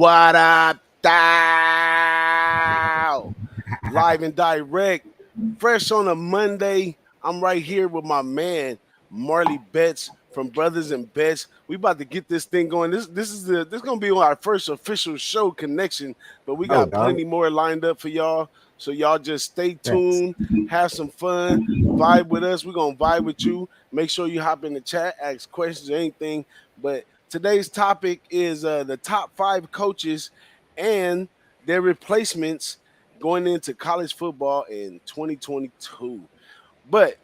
What up, thou? Live and direct, fresh on a Monday. I'm right here with my man Marley Betts from Brothers and Bets. We about to get this thing going. This gonna be our first official show connection, but we No, got dog. plenty more lined up for y'all. So y'all just stay Thanks. tuned, have some fun, vibe with us. We're gonna vibe with you. Make sure you hop in the chat, ask questions or anything. But today's topic is the top 5 coaches and their replacements going into college football in 2022. But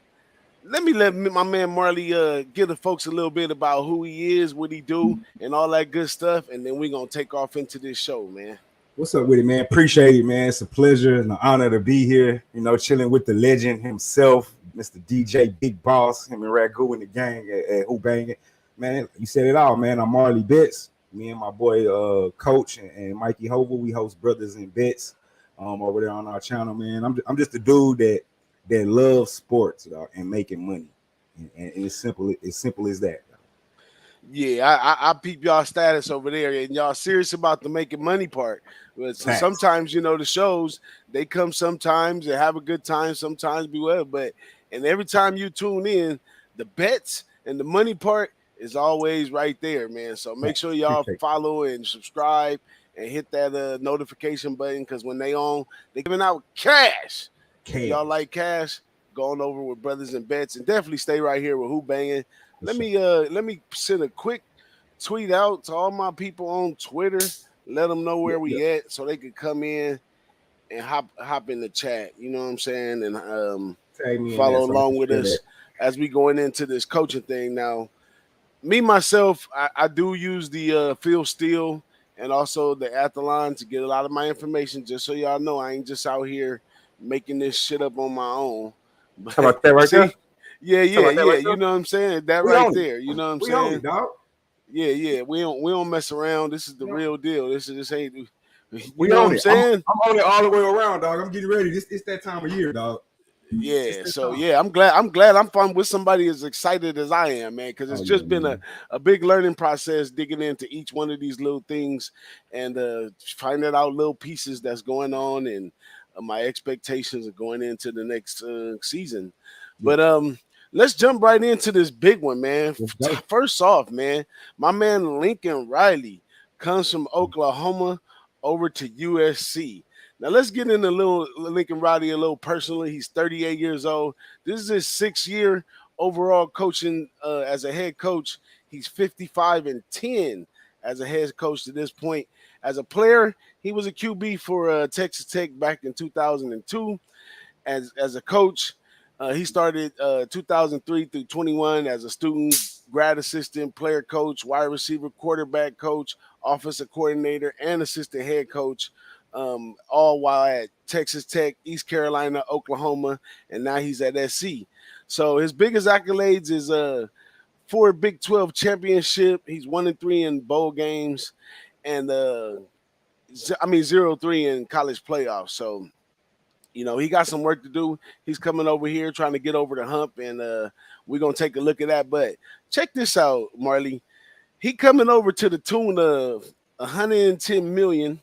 let my man Marley give the folks a little bit about who he is, what he do, and all that good stuff, and then we're gonna take off into this show, man. What's up with it, man? Appreciate it, man. It's a pleasure and an honor to be here. Chilling with the legend himself, Mr. DJ Big Boss, him and Ragoo in the gang at WhoBangin. Man, you said it all, man. I'm Marley Betts. Me and my boy Coach and Mikey Hover, we host Brothers and Bets over there on our channel, man. I'm just a dude that loves sports, dog, and making money. And it's simple as that. Yeah, I peep y'all status over there, and y'all serious about the making money part. But so sometimes, the shows, they come sometimes, they have a good time, sometimes be well. And every time you tune in, the bets and the money part is always right there, man. So make sure y'all follow and subscribe and hit that notification button, because when they giving out cash. Y'all like cash? Going over with Brothers and Bets, and definitely stay right here with WhoBangin. Let me send a quick tweet out to all my people on Twitter. Let them know where we at, so they could come in and hop in the chat. You know what I'm saying? And follow along with us as we going into this coaching thing. Now, me myself, I do use the Phil Steele and also the Athlon to get a lot of my information. Just so y'all know, I ain't just out here making this shit up on my own. But, how about that right there? Yeah. Right, you know what I'm saying? That we right there. You know what I'm saying? Own it, dog. Yeah. We don't mess around. This is the real deal. This ain't. You we know own what I'm it. saying? I'm on it all the way around, dog. I'm getting ready. It's that time of year, dog. Yeah. So I'm glad I'm fun with somebody as excited as I am, man. Because it's just been a big learning process digging into each one of these little things and finding out little pieces that's going on and my expectations of going into the next season. But let's jump right into this big one, man. First off, man, my man Lincoln Riley comes from Oklahoma over to USC. Now let's get into Lincoln Riley a little personally. He's 38 years old. This is his 6th year overall coaching as a head coach. He's 55-10 as a head coach to this point. As a player, he was a QB for Texas Tech back in 2002. As a coach, he started 2003 through 21 as a student, grad assistant, player coach, wide receiver, quarterback coach, offensive coordinator, and assistant head coach, all while at Texas Tech, East Carolina, Oklahoma, and now he's at SC. So his biggest accolades is 4 Big 12 championship. He's 1-3 in bowl games, and 0-3 in college playoffs. So, he got some work to do. He's coming over here trying to get over the hump, and we're going to take a look at that. But check this out, Marley. He coming over to the tune of $110 million.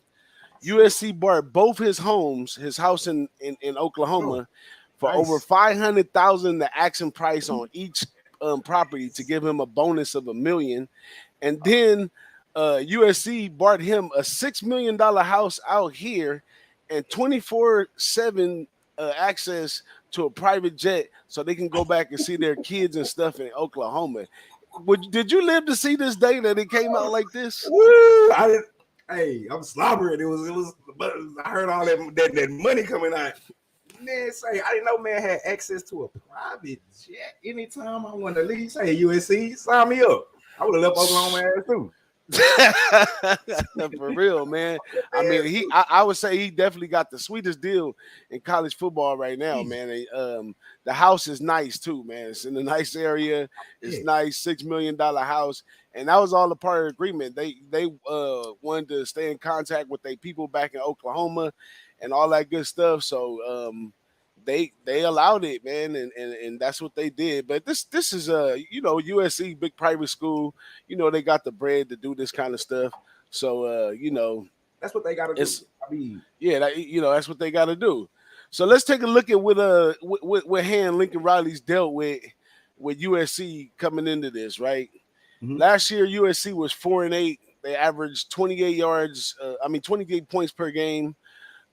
USC bought both his homes, his house in Oklahoma, for over $500,000, the action price on each property, to give him a bonus of $1 million. And then USC bought him a $6 million house out here and 24/7 access to a private jet so they can go back and see their kids and stuff in Oklahoma. Did you live to see this day that it came out like this? Woo! Hey, I'm slobbering. It was. I heard all that money coming out. Man, I didn't know man had access to a private jet anytime I wanted to leave. Say USC, sign me up. I would have left Oklahoma ass too. For real, man. I mean, I would say he definitely got the sweetest deal in college football right now, man. The house is nice too, man. It's in a nice area. It's nice, $6 million house, and that was all a part of the agreement. They wanted to stay in contact with their people back in Oklahoma and all that good stuff. So they allowed it, man, and that's what they did. But this is USC, big private school. They got the bread to do this kind of stuff. So that's what they got to do. I mean, that's what they got to do. So let's take a look at what hand Lincoln Riley's dealt with USC coming into this, right? Mm-hmm. Last year USC was 4-8. They averaged 28 points per game,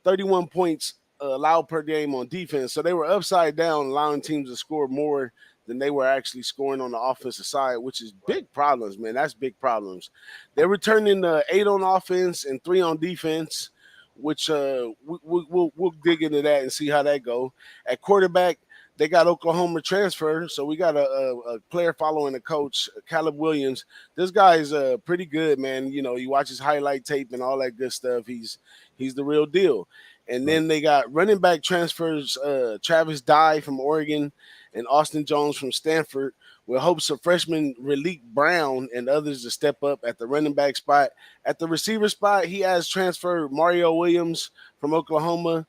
31 points allowed per game on defense. So they were upside down, allowing teams to score more than they were actually scoring on the offensive side, which is big problems, man. That's big problems. They're returning 8 on offense and 3 on defense, which we'll dig into that and see how that go. At quarterback, they got Oklahoma transfer, so we got a player following the coach, Caleb Williams. This guy is pretty good, man. You watch his highlight tape and all that good stuff. He's the real deal. And then they got running back transfers, Travis Dye from Oregon and Austin Jones from Stanford, with hopes of freshman Relique Brown and others to step up at the running back spot. At the receiver spot, he has transferred Mario Williams from Oklahoma,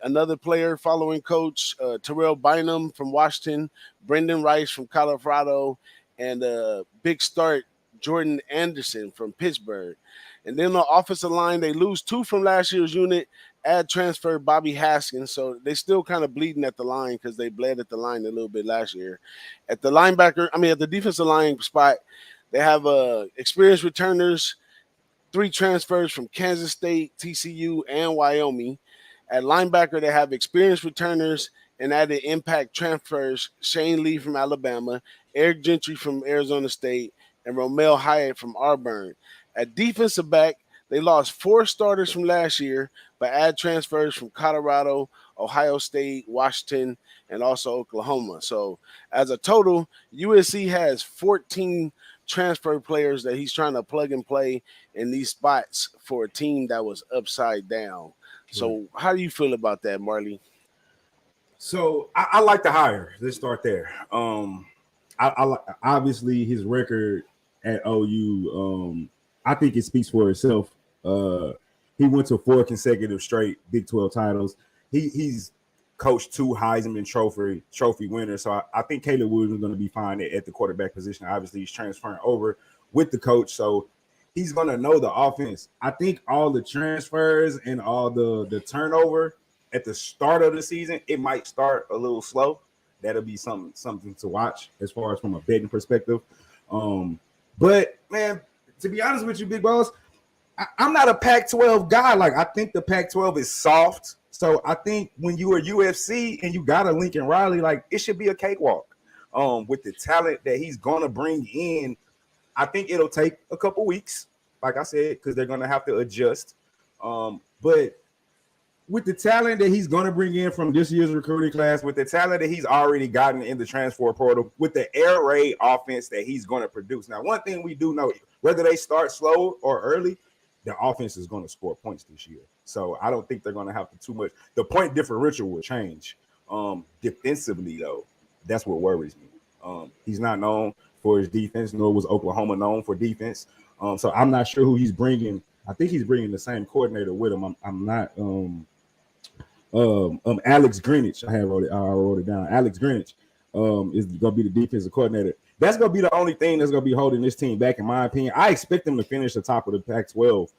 another player following coach Terrell Bynum from Washington, Brendan Rice from Colorado, and big start Jordan Anderson from Pittsburgh. And then on the offensive line, they lose 2 from last year's unit, add transfer Bobby Haskins. So they still kind of bleeding at the line because they bled at the line a little bit last year. At the defensive line spot, they have experienced returners, 3 transfers from Kansas State, TCU, and Wyoming. At linebacker, they have experienced returners and added impact transfers, Shane Lee from Alabama, Eric Gentry from Arizona State, and Romel Hyatt from Auburn. At defensive back, they lost 4 starters from last year, but add transfers from Colorado, Ohio State, Washington, and also Oklahoma. So as a total, USC has 14 transfer players that he's trying to plug and play in these spots for a team that was upside down. So how do you feel about that, Marley? So I like the hire. Let's start there. I obviously his record at OU. I think it speaks for itself. He went to 4 consecutive straight Big 12 titles. He's coached 2 Heisman Trophy winners. So I think Caleb Williams is going to be fine at the quarterback position. Obviously, he's transferring over with the coach, so he's going to know the offense. I think all the transfers and all the turnover at the start of the season, it might start a little slow. That'll be something to watch as far as from a betting perspective. But man, to be honest with you, Big Boss, I'm not a Pac-12 guy. Like, I think the Pac-12 is soft. So I think when you are UFC and you got a Lincoln Riley, like, it should be a cakewalk. With the talent that he's gonna bring in, I think it'll take a couple weeks, like I said, because they're gonna have to adjust. But with the talent that he's gonna bring in from this year's recruiting class, with the talent that he's already gotten in the transfer portal, with the air raid offense that he's gonna produce. Now, one thing we do know, whether they start slow or early, the offense is going to score points this year. So I don't think they're going to have to too much. The point differential will change. Defensively, though, that's what worries me. He's not known for his defense, nor was Oklahoma known for defense. So I'm not sure who he's bringing. I think he's bringing the same coordinator with him. I'm not. Alex Greenwich. I wrote it down. Alex Greenwich is going to be the defensive coordinator. That's going to be the only thing that's going to be holding this team back, in my opinion. I expect them to finish the top of the Pac-12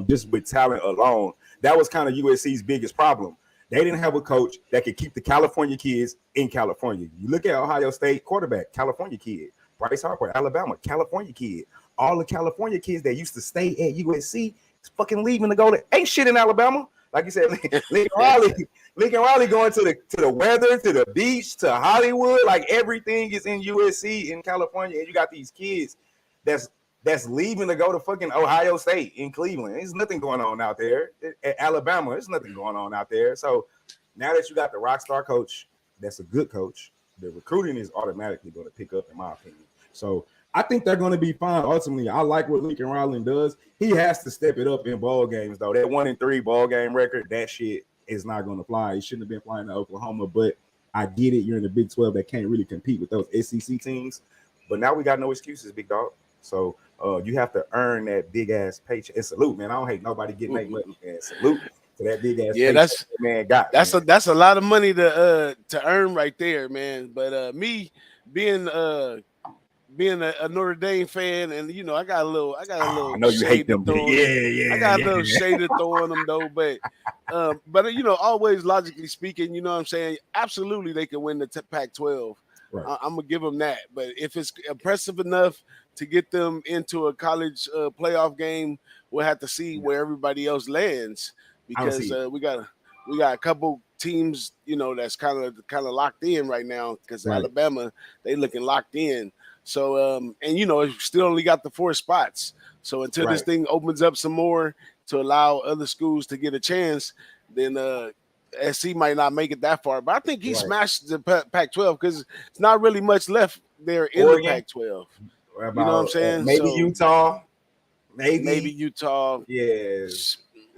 just with talent alone. That was kind of USC's biggest problem. They didn't have a coach that could keep the California kids in California. You look at Ohio State quarterback, California kid. Bryce Harper, Alabama, California kid. All the California kids that used to stay at USC is fucking leaving to go to ain't shit in Alabama. Like you said, Lincoln Riley going to the weather, to the beach, to Hollywood. Like, everything is in USC in California, and you got these kids that's leaving to go to fucking Ohio State in Cleveland. There's nothing going on out there. At Alabama, there's nothing going on out there. So now that you got the rock star coach, that's a good coach, the recruiting is automatically going to pick up, in my opinion. So I think they're going to be fine. Ultimately, I like what Lincoln Riley does. He has to step it up in ball games, though. That 1-3 ball game record, that shit is not going to fly. He shouldn't have been flying to Oklahoma, but I get it. You're in the Big 12 that can't really compete with those SEC teams. But now we got no excuses, big dog. So you have to earn that big ass paycheck. And salute, man. I don't hate nobody getting that money, man. Salute to that big ass paycheck that man got. That's a lot of money to earn right there, man. But me being being a Notre Dame fan, and I got a little I know you hate shade to them. throw on them. I got a little shade to throw on them though, but always logically speaking, you know what I'm saying? Absolutely, they can win the Pac-12. Right. I'm gonna give them that. But if it's impressive enough to get them into a college playoff game, we'll have to see where everybody else lands, because we got a couple teams, that's kind of locked in right now, because Right. Alabama, they looking locked in. So and still only got the 4 spots. So until this thing opens up some more to allow other schools to get a chance, then SC might not make it that far. But I think he smashed the Pac-12, because it's not really much left there in Oregon, the Pac-12. about, You know what I'm saying? maybe Utah. Maybe Utah. Yeah.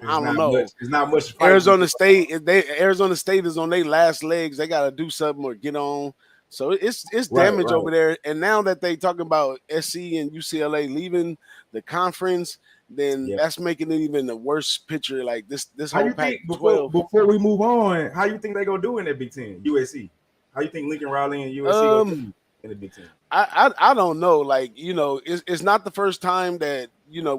I don't know. It's not much. Arizona State. Arizona State is on their last legs. They got to do something or get on. So it's damage over there. And now that they talking about SC and UCLA leaving the conference, then that's making it even a worse picture. Like this whole Pac-12. Before we move on, how you think they gonna do in that Big Ten? USC. How you think Lincoln Riley and USC gonna do in the Big Ten? I don't know. Like, it's not the first time that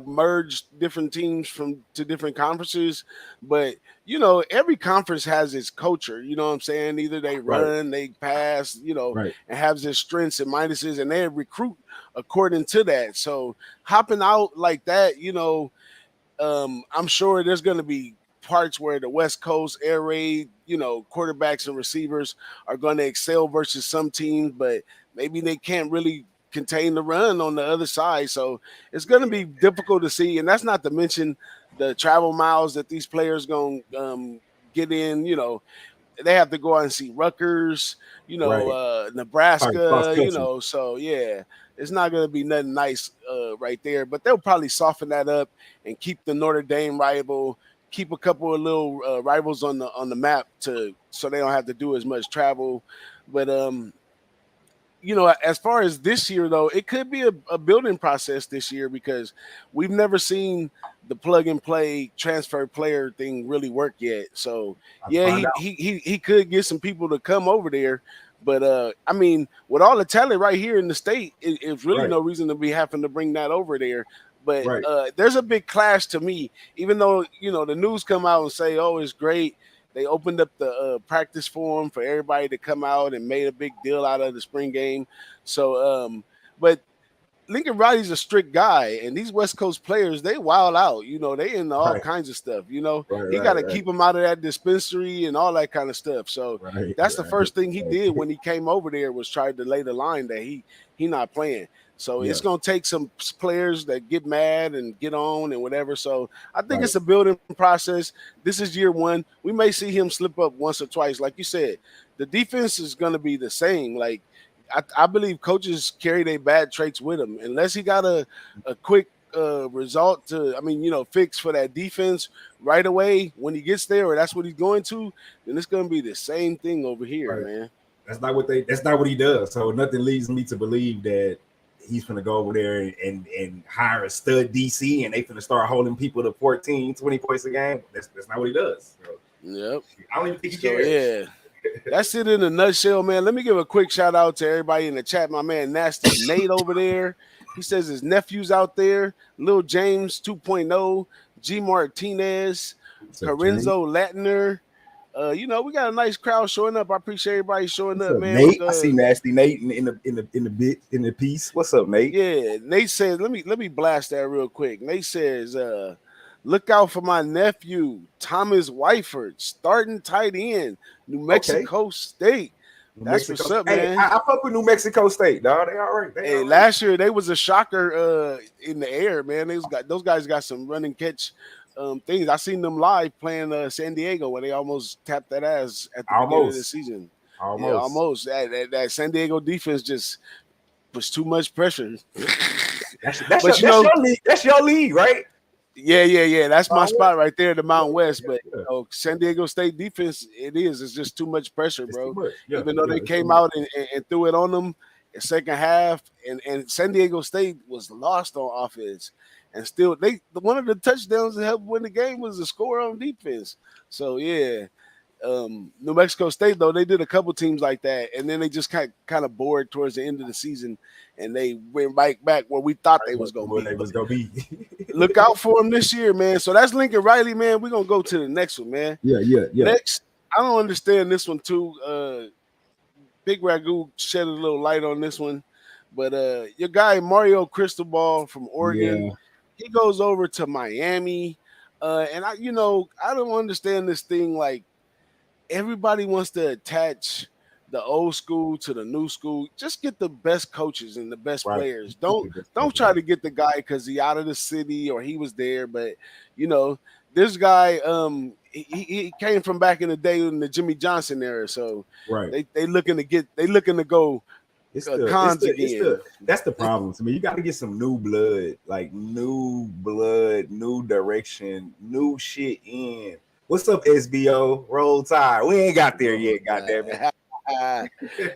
merged different teams to different conferences, but every conference has its culture. You know what I'm saying? Either they run, they pass, and have their strengths and minuses, and they recruit according to that. So hopping out like that, I'm sure there's going to be parts where the West Coast air raid, quarterbacks and receivers are going to excel versus some teams, but maybe they can't really contain the run on the other side. So it's going to be difficult to see. And that's not to mention the travel miles that these players going to get in. They have to go out and see Rutgers, Nebraska, so yeah, it's not going to be nothing nice right there. But they'll probably soften that up and keep the Notre Dame rival, keep a couple of little rivals on the map so they don't have to do as much travel. But as far as this year, though, it could be a building process this year, because we've never seen the plug and play transfer player thing really work yet. So he could get some people to come over there. But I mean, with all the talent right here in the state, it's really no reason to be having to bring that over there. But there's a big clash to me, even though the news come out and say, "Oh, it's great." They opened up the practice forum for everybody to come out and made a big deal out of the spring game. So, but Lincoln Riley's a strict guy, and these West Coast players, they wild out. They into all kinds of stuff. He got to keep them out of that dispensary and all that kind of stuff. So that's the first thing he did when he came over there, was try to lay the line that he not playing. So it's going to take some players that get mad and get on and whatever. So I think it's a building process. This is year 1. We may see him slip up once or twice. Like you said, the defense is going to be the same. Like, I believe coaches carry their bad traits with them. Unless he got a quick result to, fix for that defense right away when he gets there, or that's what he's going to, then it's going to be the same thing over here, man. That's not what he does. So nothing leads me to believe that he's going to go over there and hire a stud DC and they going to start holding people to 14, 20 points a game. That's not what he does. So, yep. I don't even think he cares. Yeah. That's it in a nutshell, man. Let me give a quick shout out to everybody in the chat. My man Nasty Nate over there. He says his nephew's out there. Lil James 2.0, G Martinez, Carenzo Latner. We got a nice crowd showing up. I appreciate everybody showing up, man. Nate, I see Nasty Nate in the piece. What's up, Nate? Yeah, Nate says, let me blast that real quick. Nate says, look out for my nephew, Thomas Wyford, starting tight end, New Mexico State. That's what's up, man. I fuck with New Mexico State, dog. They all right. Last year they was a shocker in the air, man. Those guys got some run and catch things. I seen them live playing San Diego where they almost tapped that ass at the beginning of the season. Almost. That San Diego defense just was too much pressure. That's your league, right? Yeah. That's my spot right there, the Mountain West. But San Diego State defense, it's just too much pressure, bro. Even though they came out and threw it on them in second half, and San Diego State was lost on offense, and still one of the touchdowns that helped win the game was the score on defense. So yeah, New Mexico State, though, they did a couple teams like that, and then they just kind of bored towards the end of the season, and they went right back where we thought they was going to be. Look out for them this year, man. So that's Lincoln Riley, man. We're going to go to the next one, man. Yeah. Next, I don't understand this one, too. Big Ragoo shed a little light on this one, but your guy, Mario Cristobal from Oregon, he goes over to Miami, and I don't understand this thing like, everybody wants to attach the old school to the new school. Just get the best coaches and the best players. Don't try to get the guy because he out of the city or he was there. But this guy, he came from back in the day in the Jimmy Johnson era. So they looking to go. That's the problem to me. You got to get some new blood, like new blood, new direction, new shit in. What's up, SBO? Roll Tide. We ain't got there yet, goddamn it.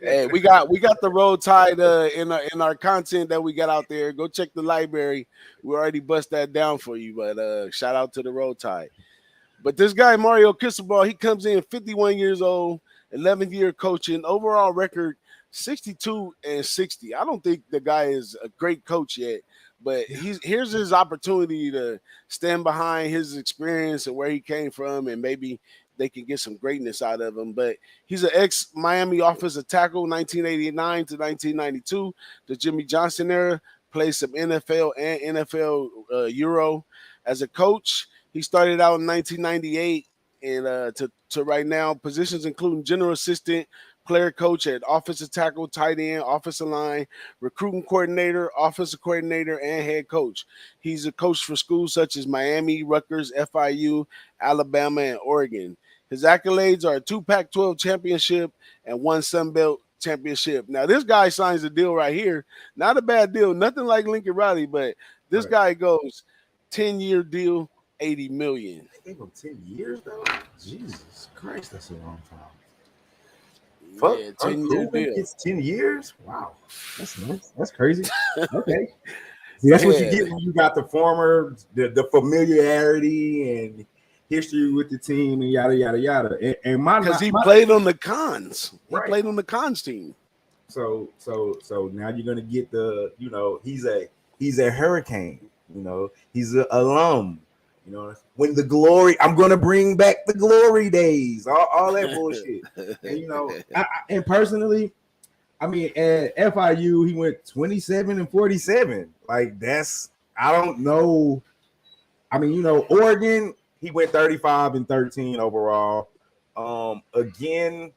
Hey, we got the Roll Tide in our content that we got out there. Go check the library. We already bust that down for you, but shout out to the Roll Tide. But this guy Mario Cristobal, he comes in 51 years old, 11th year coaching, overall record 62-60. I don't think the guy is a great coach yet. But here's his opportunity to stand behind his experience and where he came from, and maybe they can get some greatness out of him. But he's an ex-Miami offensive tackle, 1989 to 1992, the Jimmy Johnson era, played some NFL and NFL Euro. As a coach, he started out in 1998 and to right now, positions including general assistant, player coach at offensive tackle, tight end, offensive line, recruiting coordinator, offensive coordinator, and head coach. He's a coach for schools such as Miami, Rutgers, FIU, Alabama, and Oregon. His accolades are a 2 Pac-12 championship and 1 Sun Belt championship. Now, this guy signs a deal right here. Not a bad deal. Nothing like Lincoln Riley, but this guy goes 10-year deal, $80 million. They gave him 10 years, though? Jesus Christ, that's a long time. Fuck, yeah, 10-year deal. It's 10 years? Wow. That's nice. That's crazy. Okay. See, that's what you get when you got the familiarity and history with the team and yada, yada, yada. And because he played on the Cons. He played on the Cons team. So now you're going to get he's a Hurricane. He's an alum. When the glory, I'm gonna bring back the glory days, all that bullshit. And and personally, I mean, at FIU, he went 27-47. Like I don't know. I mean, Oregon, he went 35-13 overall. Again,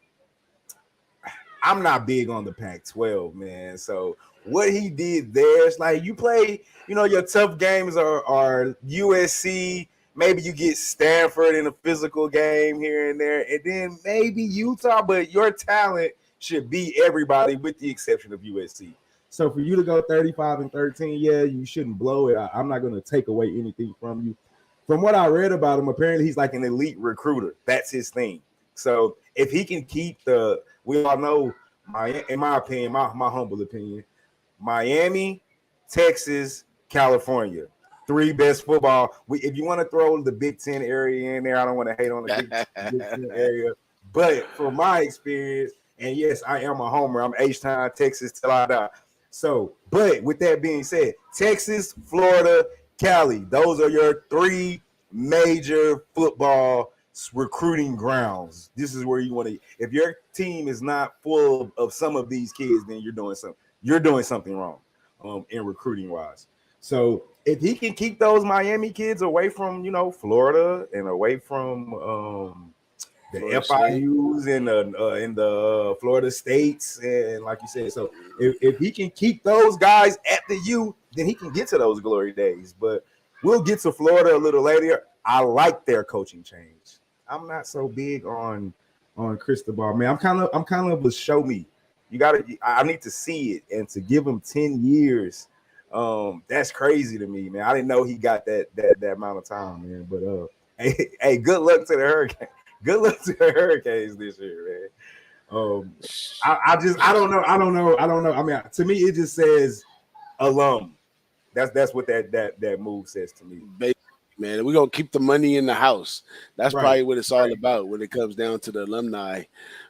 I'm not big on the Pac-12, man. So what he did there, it's like you play, your tough games are USC. Maybe you get Stanford in a physical game here and there, and then maybe Utah, but your talent should beat everybody with the exception of USC. So for you to go 35-13, yeah, you shouldn't blow it. I'm not going to take away anything from you. From what I read about him, apparently he's like an elite recruiter. That's his thing. So if he can keep we all know, in my opinion, my humble opinion, Miami, Texas, California, 3 best football. If you want to throw the Big Ten area in there, I don't want to hate on the Big Ten area. But from my experience, and yes, I am a homer. I'm H-Town, Texas till I die. So, but with that being said, Texas, Florida, Cali, those are your 3 major football recruiting grounds. This is where you want to. If your team is not full of some of these kids, then you're doing something wrong in recruiting wise. So if he can keep those Miami kids away from Florida and away from the FIUs and the Florida States, and like you said, so if he can keep those guys at the U, then he can get to those glory days. But we'll get to Florida a little later. I like their coaching change. I'm not so big on Cristobal, man. I'm kind of a show me. I need to see it, and to give him 10 years, that's crazy to me, man. I didn't know he got that amount of time, man. But hey, good luck to the Hurricanes. Good luck to the Hurricanes this year, man. I don't know. I mean, to me, it just says alum. That's what that move says to me. man. We're gonna keep the money in the house. That's Right. probably what it's all about when it comes down to the alumni.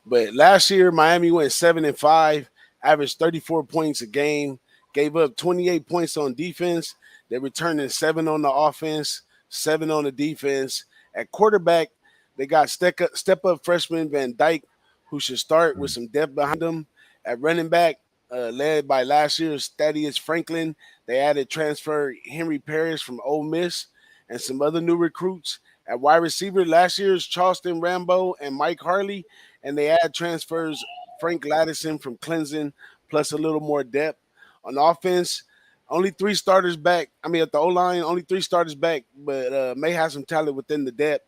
But last year, Miami went 7-5, averaged 34 points a game, gave up 28 points on defense. They returned in 7 on the offense, 7 on the defense. At quarterback, they got step up freshman Van Dyke, who should start with some depth behind him. At running back, led by last year's Thaddeus Franklin, they added transfer Henry Parrish from Ole Miss and some other new recruits. At wide receiver, last year's Charleston Rambo and Mike Harley, and they add transfers Frank Ladison from Clemson, plus a little more depth. On offense, only 3 starters back. I mean, at the O line, only 3 starters back, but may have some talent within the depth.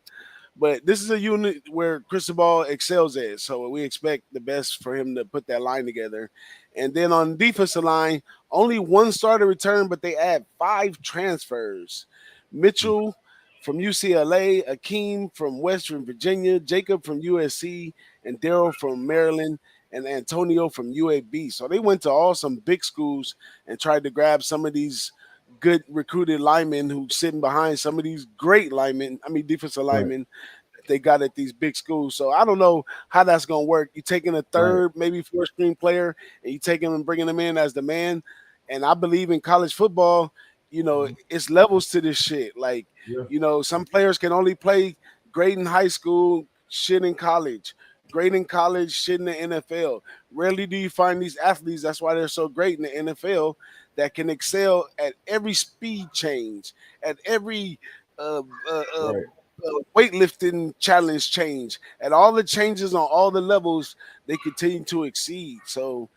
But this is a unit where Cristobal excels at, so we expect the best for him to put that line together. And then on the defensive line, only 1 starter return, but they add 5 transfers. Mitchell from UCLA, Akeem from Western Virginia, Jacob from USC, and Daryl from Maryland, and Antonio from UAB. So they went to all some big schools and tried to grab some of these good recruited linemen who sitting behind some of these great linemen, defensive Right. linemen that they got at these big schools. So I don't know how that's going to work. You taking a Right. third, maybe 4th string player, and you take him and bringing him in as the man. And I believe in college football, it's levels to this shit. Like, Yeah. some players can only play great in high school, shit in college. Great in college, shit in the NFL. Rarely do you find these athletes. That's why they're so great in the NFL, that can excel at every speed change, at every uh, uh, uh, Right. weightlifting challenge change, at all the changes on all the levels. They continue to exceed. So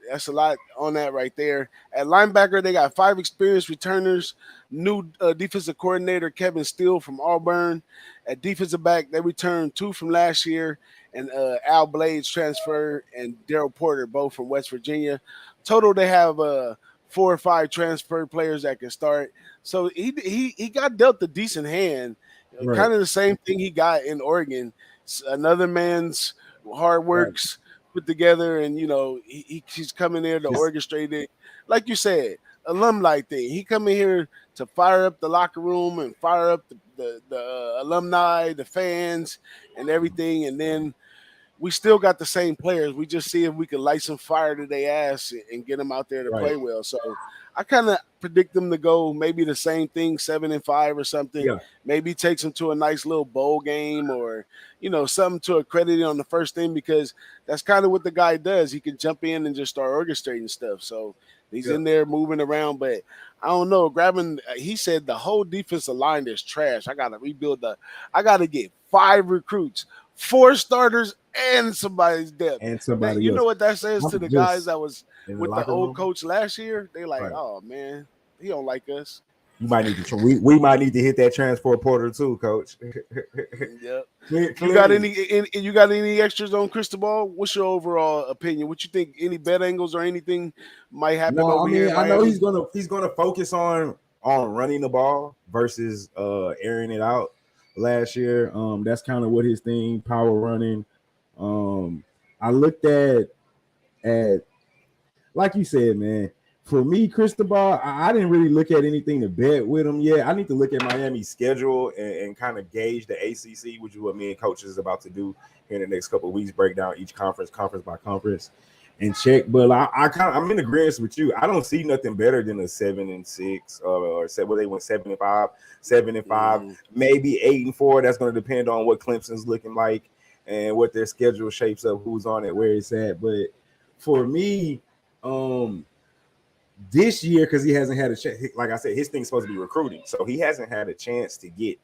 that's a lot on that right there. At linebacker, they got 5 experienced returners, new defensive coordinator Kevin Steele from Auburn. At defensive back, they returned 2 from last year, and Al Blades transfer and Daryl Porter, both from West Virginia. Total, they have 4 or 5 transfer players that can start. So he got dealt a decent hand, Right. kind of the same thing he got in Oregon. Another man's hard Right. works put together, and he's coming there to Just orchestrate it, like you said, alumni thing. He coming here to fire up the locker room and fire up the alumni, the fans, and everything. And then we still got the same players. We just see if we can light some fire to their ass and get them out there to right. play well. So I kind of predict them to go maybe the same thing, 7-5 or something. Yeah. Maybe takes them to a nice little bowl game, or something to accredit on the first thing, because that's kind of what the guy does. He can jump in and just start orchestrating stuff. So he's Yeah. in there moving around, but I don't know. He said the whole defensive line is trash. I got to rebuild I got to get 5 recruits, 4 starters, and somebody's depth. And That, somebody you know else. what that says to I'm the guys just that was in the with the locker old room. coach last year? They like, Right. oh man, he don't like us. You might need to. We might need to hit that transfer portal too, Coach. Yep. Clearly. You got any extras on Cristobal? What's your overall opinion? What you think? Any bet angles or anything might happen No, over I here mean in I know Miami? he's gonna focus on running the ball versus airing it out. Last year, that's kind of what his thing, power running. I looked at like you said, man. For me, Cristobal, I didn't really look at anything to bet with him yet. I need to look at Miami's schedule and kind of gauge the ACC, which is what me and coaches is about to do in the next couple of weeks. Break down each conference by conference, and check. But I'm in agreement with you. I don't see nothing better than a 7-6 or they went 7-5, 7-5, Mm-hmm. maybe 8-4. That's going to depend on what Clemson's looking like and what their schedule shapes up, who's on it, where it's at. But for me, this year, because he hasn't had a chance, like I said, his thing's supposed to be recruiting, so he hasn't had a chance to get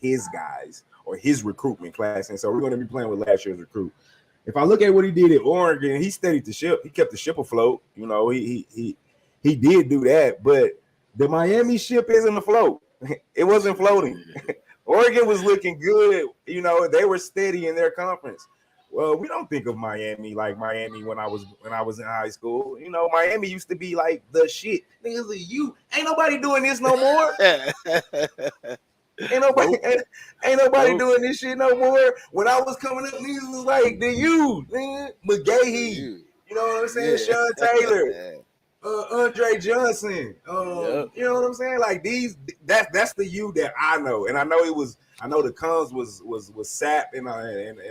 his guys or his recruitment class, and so we're going to be playing with last year's recruit. If I look at what he did at Oregon, he steadied the ship. He kept the ship afloat. He did do that, but the Miami ship isn't afloat. It wasn't floating. Oregon was looking good. They were steady in their conference. Well, we don't think of Miami like Miami when I was in high school. Miami used to be like the shit. Niggas like, you ain't nobody doing this no more. Ain't nobody doing this shit no more. When I was coming up, niggas was like the you, man, McGahee. You know what I'm saying? Yeah. Sean Taylor. Andre Johnson. Yep. You know what I'm saying? Like that's the you that I know, and I know the Cubs was Sap and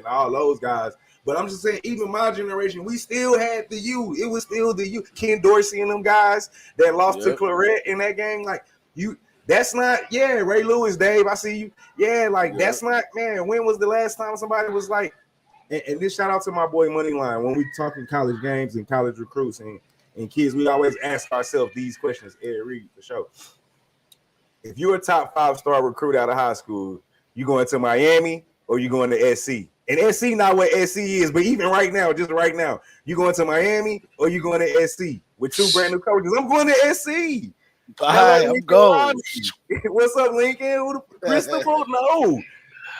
all those guys. But I'm just saying, even my generation, we still had the you. It was still the you. Ken Dorsey and them guys that lost to Claret in that game. Like you, that's not. Yeah, Ray Lewis, Dave. I see you. Yeah, like that's not. Man, when was the last time somebody was like? And this shout out to my boy Moneyline. When we talking college games and college recruits and kids, we always ask ourselves these questions every for sure. If you're a top 5-star recruit out of high school, you going to Miami or you going to SC? And SC not what SC is, but even right now, just right now, you going to Miami or you going to SC with 2 brand new coaches? I'm going to SC. Bye, I'm going. What's up, Lincoln? Christopher? No.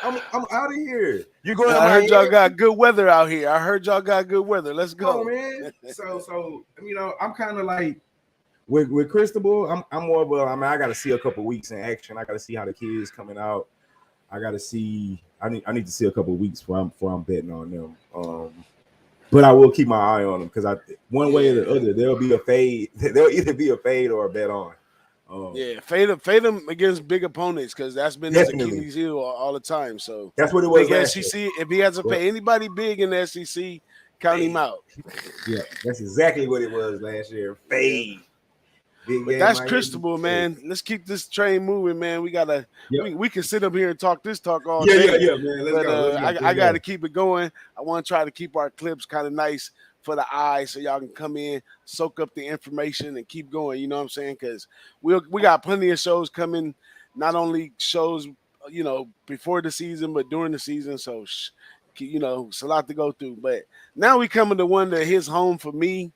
I'm out of here. You're going to I Miami. heard y'all got good weather out here. I heard y'all got good weather. Let's go. Oh, man. So you know, I'm kind of like with Cristobal, I'm more of a, I mean, I got to see a couple weeks in action. I got to see how the kids coming out. I got to see. I need to see a couple of weeks before I'm betting on them. But I will keep my eye on them because one way or the other, there'll be a fade. There'll either be a fade or a bet on. Fade them against big opponents because that's been his Achilles heel all the time. So that's what it was. Big SEC. If he has to pay anybody big in the SEC, count him out. Yeah, that's exactly what it was last year. Fade. But that's Cristobal, man. Let's keep this train moving, man. We gotta. We can sit up here and talk all day. Yeah, man. Let's go. I got to keep it going. I want to try to keep our clips kind of nice for the eyes, so y'all can come in, soak up the information, and keep going. You know what I'm saying? Because we got plenty of shows coming. Not only shows, you know, before the season, but during the season. So, you know, it's a lot to go through. But now we coming to one that hits home for me.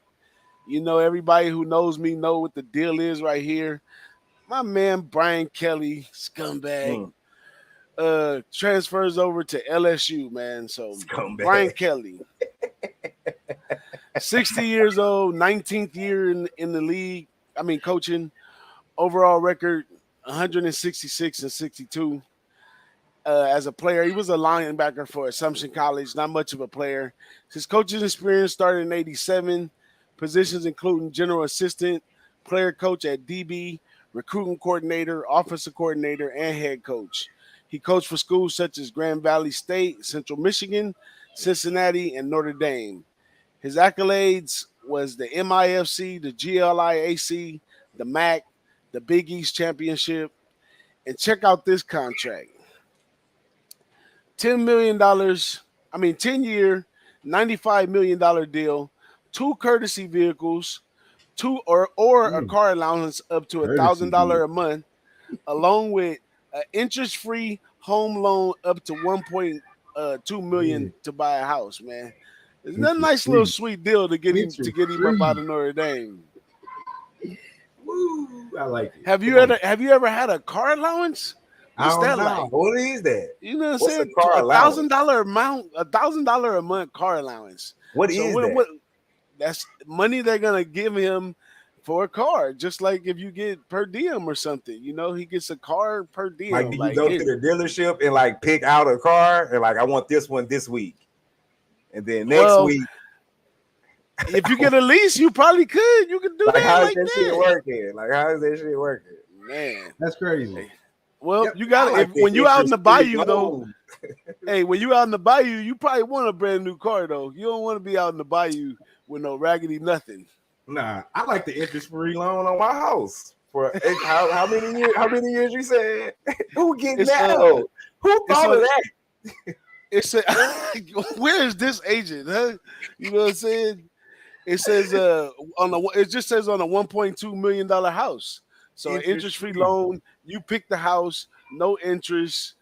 You know, everybody who knows me know what the deal is right here. My man Brian Kelly, scumbag, transfers over to LSU, man. So Brian Kelly, 60 years old, 19th year in the league. I mean, coaching. Overall record, 166 and 62. As a player, he was a linebacker for Assumption College, not much of a player. His coaching experience started in 87. Positions including general assistant, player coach at DB, recruiting coordinator, offensive coordinator, and head coach. He coached for schools such as Grand Valley State, Central Michigan, Cincinnati, and Notre Dame. His accolades was the MIFC, the GLIAC, the MAC, the Big East Championship. And check out this contract. $10 million, 10-year, $95 million deal. 2 courtesy vehicles, 2 or a car allowance up to $1,000 a month, along with an interest-free home loan up to $1.2 million to buy a house. Man, it's a nice little sweet deal to get him up out of Notre Dame. Woo, I like it. Have you ever had a car allowance? What's that like? What is that? You know what I'm saying? $1,000 a month car allowance. What is that? That's money they're gonna give him for a car, just like if you get per diem or something. You know, he gets a car per diem. Like, do you go to the dealership and like pick out a car and like I want this one this week, and then next week? If you get a lease, you probably could. You could do like that. How is that shit working? Like how is that shit working? Man, that's crazy. Well, you got to when you out in the bayou though. Hey, when you out in the bayou, you probably want a brand new car though. You don't want to be out in the bayou with no raggedy nothing. Nah, I like the interest-free loan on my house for how many years? How many years you said? Who getting that? Who thought of that? It said, where is this agent? Huh? You know what I'm saying? It says it just says on a $1.2 million house. So an interest-free loan, you pick the house, no interest,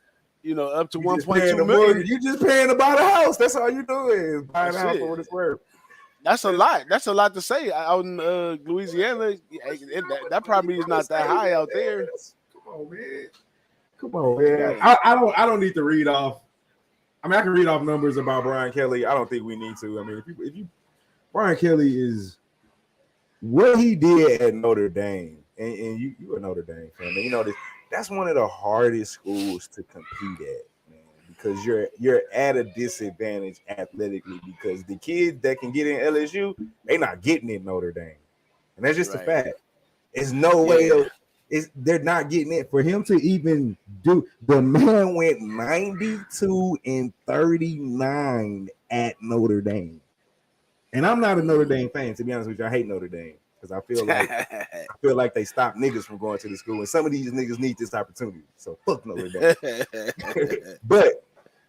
you know, up to $1.2 million. You just paying to buy the house. That's all you do is buy the house for what it's worth. That's a lot. That's a lot to say. Out in Louisiana, that probably is not that high out there. Come on, man. I don't need to read off. I mean, I can read off numbers about Brian Kelly. I don't think we need to. I mean, if you Brian Kelly is what he did at Notre Dame, and you a Notre Dame fan, man. You know this. That's one of the hardest schools to compete at. Because you're at a disadvantage athletically because the kids that can get in LSU, they're not getting in Notre Dame. and that's just a fact. It's no way they're not getting it. For him to even do, the man went 92-39 at Notre Dame. And I'm not a Notre Dame fan, to be honest with you. I hate Notre Dame because I feel like they stop niggas from going to the school, and some of these niggas need this opportunity. So fuck Notre Dame. But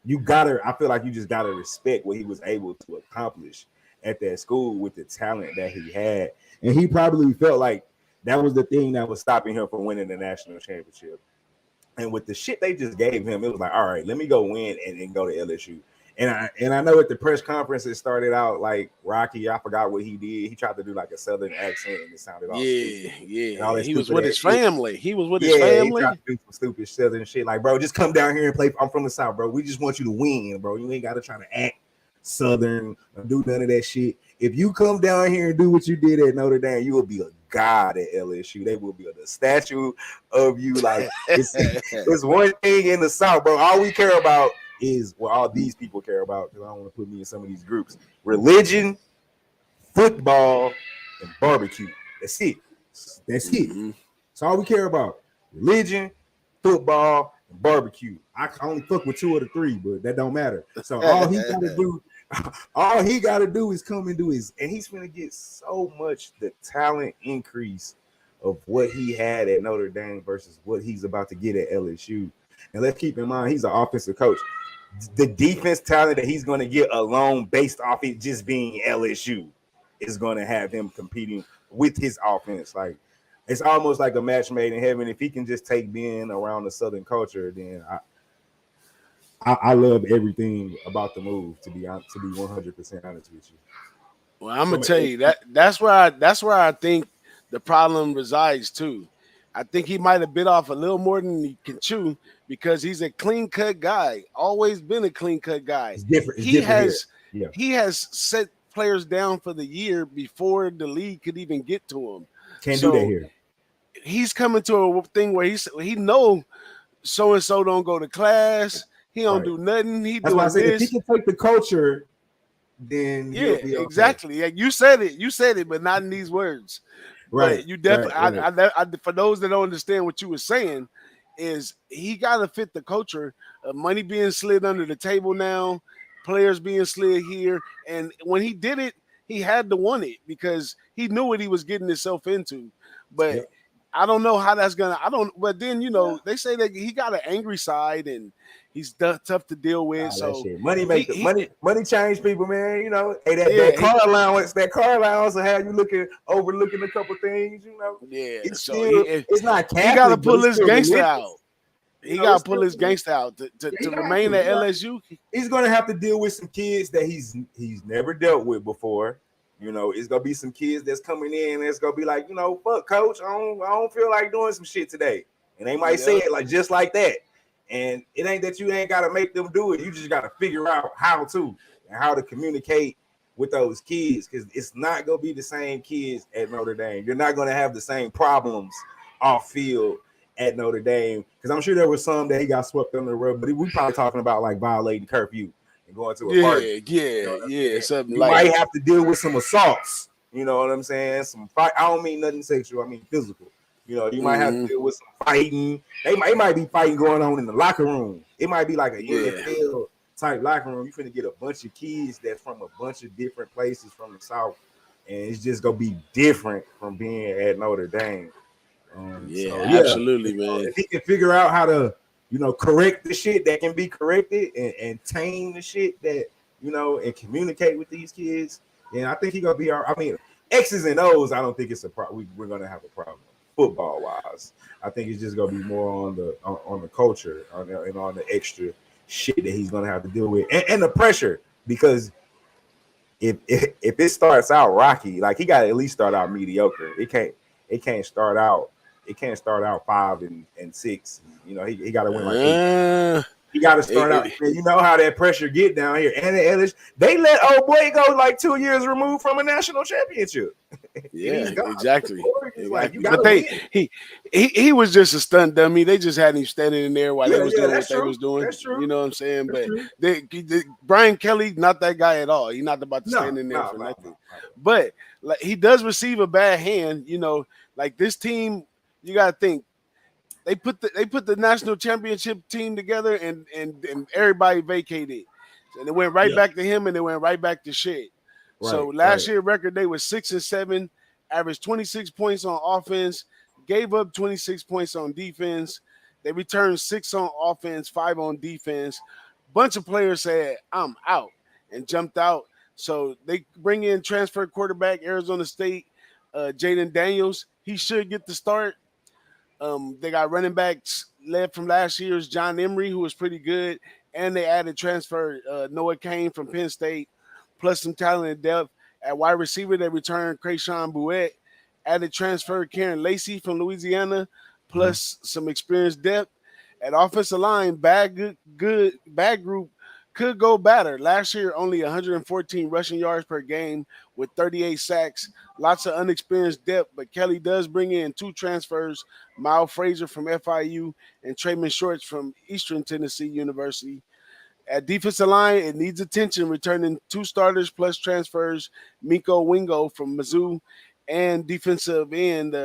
I feel like you just gotta respect what he was able to accomplish at that school with the talent that he had. And he probably felt like that was the thing that was stopping him from winning the national championship. And with the shit they just gave him, it was like, all right, let me go win and then go to LSU. And I know at the press conference it started out like Rocky. I forgot what he did. He tried to do like a southern accent and it sounded all stupid. He was with his family. He was with his family. He tried to do some stupid southern shit. Like, bro, just come down here and play. I'm from the South, bro. We just want you to win, bro. You ain't got to try to act southern or do none of that shit. If you come down here and do what you did at Notre Dame, you will be a god at LSU. They will be a statue of you. Like, it's one thing in the South, bro. All we care about is what all these people care about, because I don't want to put me in some of these groups: religion, football, and barbecue. That's it. That's all we care about: religion, football, and barbecue. I only fuck with 2 of the 3, but that don't matter. So all he gotta do is come and do his, and he's gonna get so much the talent increase of what he had at Notre Dame versus what he's about to get at LSU. And let's keep in mind, he's an offensive coach. The defense talent that he's going to get alone based off it just being LSU is going to have him competing with his offense. Like, it's almost like a match made in heaven. If he can just take being around the Southern culture, then I love everything about the move, to be 100% honest with you. Well, I'm gonna tell you that's where I think the problem resides too. I think he might have bit off a little more than he can chew because he's a clean-cut guy. Always been a clean-cut guy. It's different. He has set players down for the year before the league could even get to him. Can't do that here. He's coming to a thing where he know so-and-so don't go to class. He don't do nothing. That's why I said if he can take the culture, then yeah, exactly. Yeah, you said it, but not in these words. Right. But you definitely. Right. I, for those that don't understand what you were saying, is he got to fit the culture of money being slid under the table now, players being slid here, and when he did it, he had to want it because he knew what he was getting himself into. But I don't know how that's gonna. But then they say that he got an angry side and he's tough to deal with. So money money change people, man. Hey, that car allowance will have you overlooking a couple things. Yeah, it's not. Catholic, he got to pull his gangster out. He got to pull his gangster out to remain at LSU. He's gonna have to deal with some kids that he's never dealt with before. It's gonna be some kids that's coming in that's gonna be like, fuck, coach, I don't feel like doing some shit today, and they might say it just like that. And it ain't that you ain't got to make them do it. You just got to figure out how to communicate with those kids, because it's not going to be the same kids at Notre Dame. You're not going to have the same problems off field at Notre Dame, because I'm sure there was some that he got swept under the rug, but we probably talking about like violating curfew and going to a party. Something you like might have to deal with some assaults. You know what I'm saying? Some fight. I don't mean nothing sexual. I mean physical. You might have to deal with some fighting. It might be fighting going on in the locker room. It might be like a NFL type locker room. You're finna get a bunch of kids that's from a bunch of different places from the South, and it's just gonna be different from being at Notre Dame. Absolutely, man. If he can figure out how to, correct the shit that can be corrected and tame the shit that, and communicate with these kids, then I think he's gonna be all right. I mean, X's and O's, I don't think it's a problem. We're gonna have a problem. Football wise, I think it's just gonna be more on the culture and on the extra shit that he's gonna have to deal with and the pressure, because if it starts out rocky, like he got to at least start out mediocre. It can't start out 5 and 6. He got to win like 8. He got to start out. You know how that pressure get down here, and they let old boy go like 2 years removed from a national championship. Yeah, he's gone. exactly. He's like, you But gotta win. he was just a stunt dummy. They just had him standing in there while they was doing That's what they true. was doing. That's true. You know what I'm saying? That's But true. Brian Kelly, not that guy at all. He's not about to No, stand in there no, for no, nothing. no, no. But like he does receive a bad hand. You know, like this team, you gotta think they put the national championship team together and everybody vacated. And it went right Yeah, back to him and it went right back to shit. So right, last year record they were 6-7, averaged 26 points on offense, gave up 26 points on defense. They returned 6 on offense, 5 on defense. Bunch of players said, I'm out and jumped out. So they bring in transfer quarterback Arizona State, Jaden Daniels. He should get the start. They got running backs led from last year's John Emery, who was pretty good, and they added transfer Noah Kane from Penn State, plus some talent and depth. At wide receiver, they returned Krayshawn Bouette, added transfer Karen Lacey from Louisiana, plus some experienced depth. At offensive line, bad group could go better. Last year, only 114 rushing yards per game with 38 sacks. Lots of unexperienced depth, but Kelly does bring in 2 transfers, Miles Frazier from FIU and Trayman Shorts from Eastern Tennessee University. At defensive line, it needs attention, returning 2 starters plus transfers, Miko Wingo from Mizzou and defensive end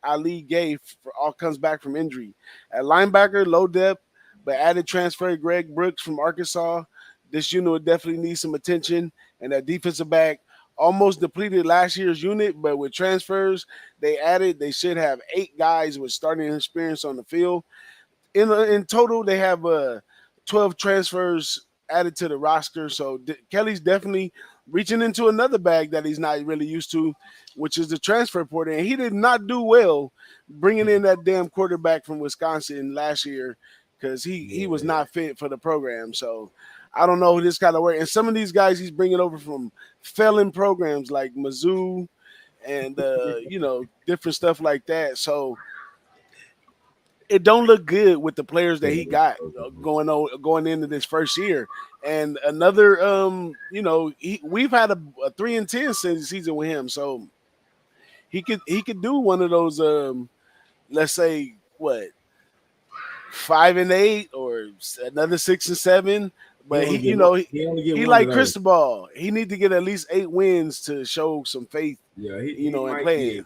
Ali Gay all comes back from injury. At linebacker, low depth, but added transfer Greg Brooks from Arkansas. This unit will definitely need some attention. And at defensive back, almost depleted last year's unit, but with transfers they should have 8 guys with starting experience on the field. In total, they have 12 transfers added to the roster. So Kelly's definitely reaching into another bag that he's not really used to, which is the transfer portal. And he did not do well bringing in that damn quarterback from Wisconsin last year because he was not fit for the program. So I don't know who this kind of work. And some of these guys he's bringing over from failing programs like Mizzou and different stuff like that. So it don't look good with the players that he got going into this first year. And another, we've had a 3-10 season with him, so he could do one of those. Let's say what 5-8 or another 6-7. But he only get one like of those. Cristobal. He need to get at least 8 wins to show some faith. Yeah, he might playing. get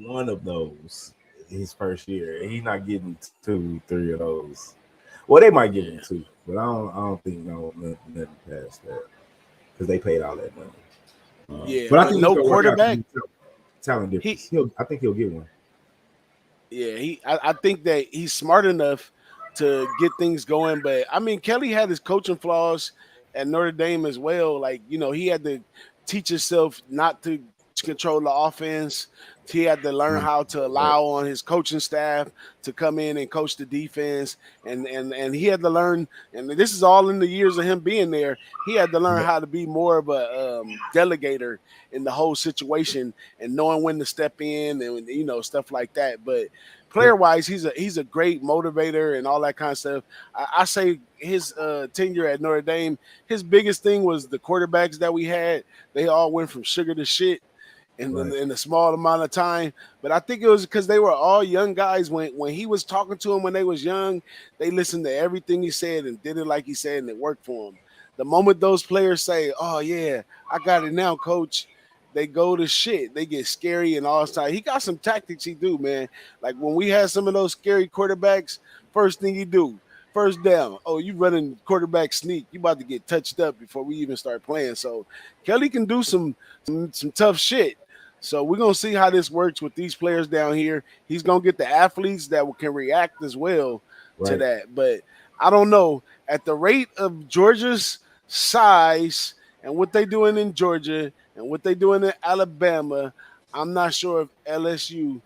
one of those his first year. He's not getting 2, 3 of those. Well, they might give him 2, but I don't think nothing past that because they paid all that money. But I think no quarterback talent difference. I think he'll get one. Yeah, I think that he's smart enough to get things going. But I mean, Kelly had his coaching flaws at Notre Dame as well. Like, he had to teach himself not to control the offense. He had to learn how to allow on his coaching staff to come in and coach the defense. And he had to learn, and this is all in the years of him being there, he had to learn how to be more of a delegator in the whole situation and knowing when to step in and, stuff like that. But player-wise, he's a great motivator and all that kind of stuff. I say his tenure at Notre Dame, his biggest thing was the quarterbacks that we had. They all went from sugar to shit in a small amount of time. But I think it was because they were all young guys. When he was talking to them when they was young, they listened to everything he said and did it like he said, and it worked for them. The moment those players say, "Oh yeah, I got it now, coach," they go to shit. They get scary and all that. He got some tactics he do, man. Like when we had some of those scary quarterbacks, first thing he do, first down. Oh, you running quarterback sneak. You about to get touched up before we even start playing. So Kelly can do some tough shit. So we're going to see how this works with these players down here. He's going to get the athletes that can react as well to that. But I don't know. At the rate of Georgia's size and what they're doing in Georgia and what they're doing in Alabama, I'm not sure if LSU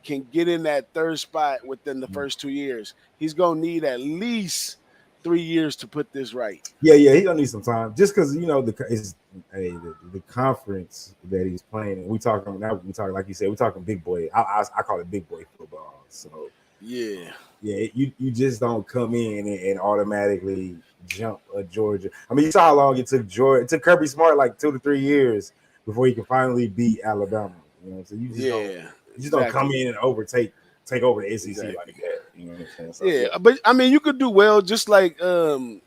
can get in that third spot within the first 2 years. He's going to need at least 3 years to put this right. Yeah, he gonna need some time. Just because the conference that he's playing. And we talking like you said, we talking big boy. I call it big boy football. So yeah, you just don't come in and automatically jump a Georgia. I mean, you saw how long it took Kirby Smart like 2 to 3 years before he can finally beat Alabama. You know, so you just don't come exactly. in and take over the SEC Exactly. like that. You know what I'm saying? So Yeah, but I mean, you could do well, just like Lane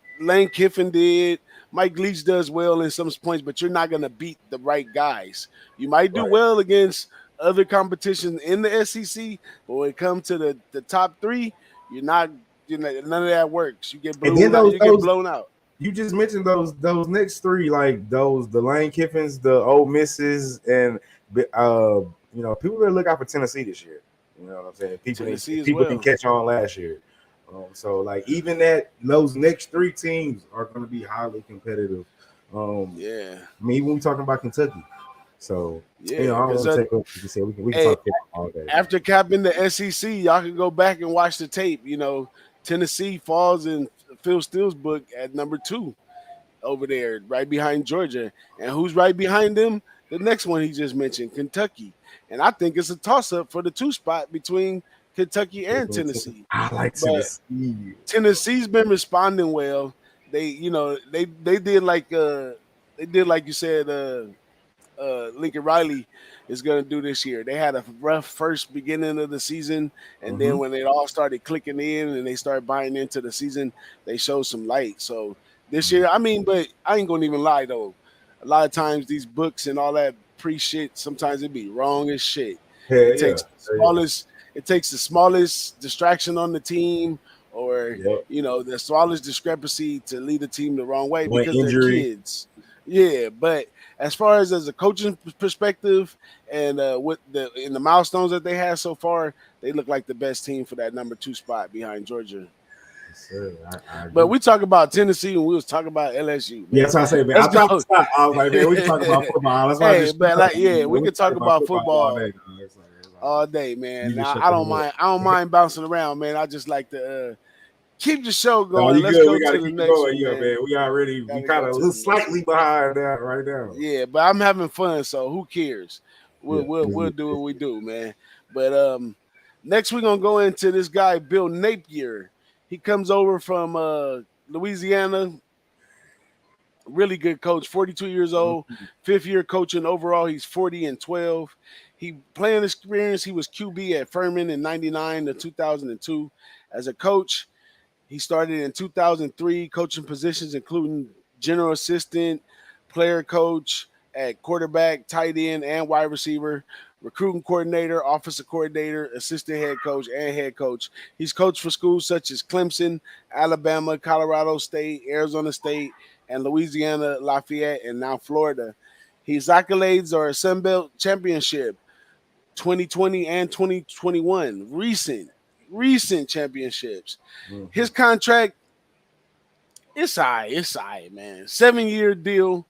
Kiffin did. Mike Leach does well in some points, but you're not going to beat the right guys. You might do right. well against other competition in the SEC, but when it comes to the top three, you're not. You know, none of that works. You get And then blown out. You get blown out. you just mentioned those next three, like the Lane Kiffins, the Ole Misses, and you know, people better look out for Tennessee this year. You know what I'm saying? Tennessee as People didn't well. catch on last year. So like even that those next three teams are going to be highly competitive. Yeah, I mean, even when we talking about Kentucky, so you know, yeah. I don't Because want to take up. You said we can hey, talk football all day. Man. after capping the SEC, y'all can go back and watch the tape. You know, Tennessee falls in Phil Steele's book at number 2 over there, right behind Georgia. And who's right behind them? The next one he just mentioned, Kentucky. And I think it's a toss up for the 2 spot between Kentucky and Tennessee. I like But Tennessee. Tennessee's been responding well. They, you know, they did like you said, Lincoln Riley is going to do this year. They had a rough first beginning of the season, and then when it all started clicking in and they started buying into the season, they showed some light. So this year, I mean, but I ain't gonna even lie though. A lot of times these books and all that pre shit, sometimes it be wrong as shit. Hell It yeah, takes the smallest, it takes the smallest distraction on the team, or yep. you know, the smallest discrepancy to lead the team the wrong way One because they're injury. kids. Yeah, but as far as a coaching perspective and what the milestones that they have so far, they look like the best team for that number 2 spot behind Georgia. Yes, sir. I But agree. we talk about Tennessee and we was talking about LSU, Yeah, man. that's what I say, man. Let's I tried to go. stop. I was like, man, we can talk about football. That's why I Hey, just but like, yeah, we we could can talk talk about about football all football day. Dog. It's all all right. day, man. You just Now shut I the don't door. mind. I don't mind bouncing around, man. I just like to keep the show No, going. you Let's good. go We got to to the keep it next going. one, Yeah, man. man. We Gotta kind go of to the next slightly one. behind that right now. Yeah, but I'm having fun, so who cares? Yeah. We'll do what we do, man. But next we're gonna go into this guy Bill Napier. He comes over from Louisiana. Really good coach, 42 years old, 5th year coaching overall. He's 40-12. He playing experience. He was QB at Furman in '99 to 2002. As a coach, he started in 2003, coaching positions including general assistant, player coach at quarterback, tight end, and wide receiver, recruiting coordinator, offensive coordinator, assistant head coach, and head coach. He's coached for schools such as Clemson, Alabama, Colorado State, Arizona State, and Louisiana Lafayette, and now Florida. His accolades are Sun Belt Championship, 2020 and 2021, recent championships. Mm-hmm. His contract, it's all right, man. 7-year deal,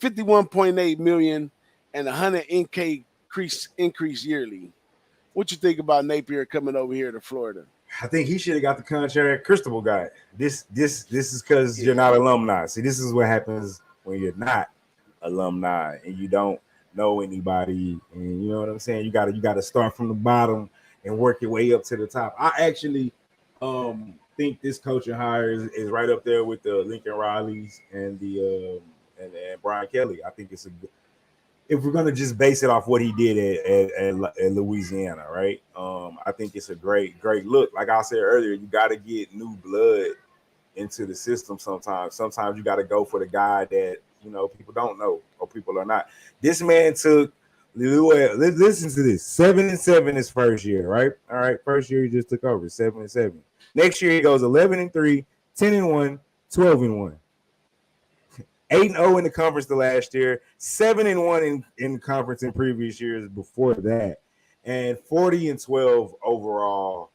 51.8 million, and 100 increase yearly. What you think about Napier coming over here to Florida? I think he should have got the contract. Cristobal got it. This is because you're Yeah, not alumni. See, this is what happens when you're not alumni and you don't know anybody. And you know what I'm saying. You got to start from the bottom and work your way up to the top. I actually think this coaching hire is right up there with the Lincoln Rileys and the and Brian Kelly. I think it's a good, if we're gonna just base it off what he did at Louisiana, right? I think it's a great look. Like I said earlier, you got to get new blood into the system. Sometimes you got to go for the guy that you know people don't know or people are not. This man took. Listen to this: 7-7 his first year, right? All right, first year he just took over 7-7. Next year he goes 11-3, 10-1, 12-1. 8-0 in the conference the last year, 7-1 in conference in previous years before that, and 40-12 overall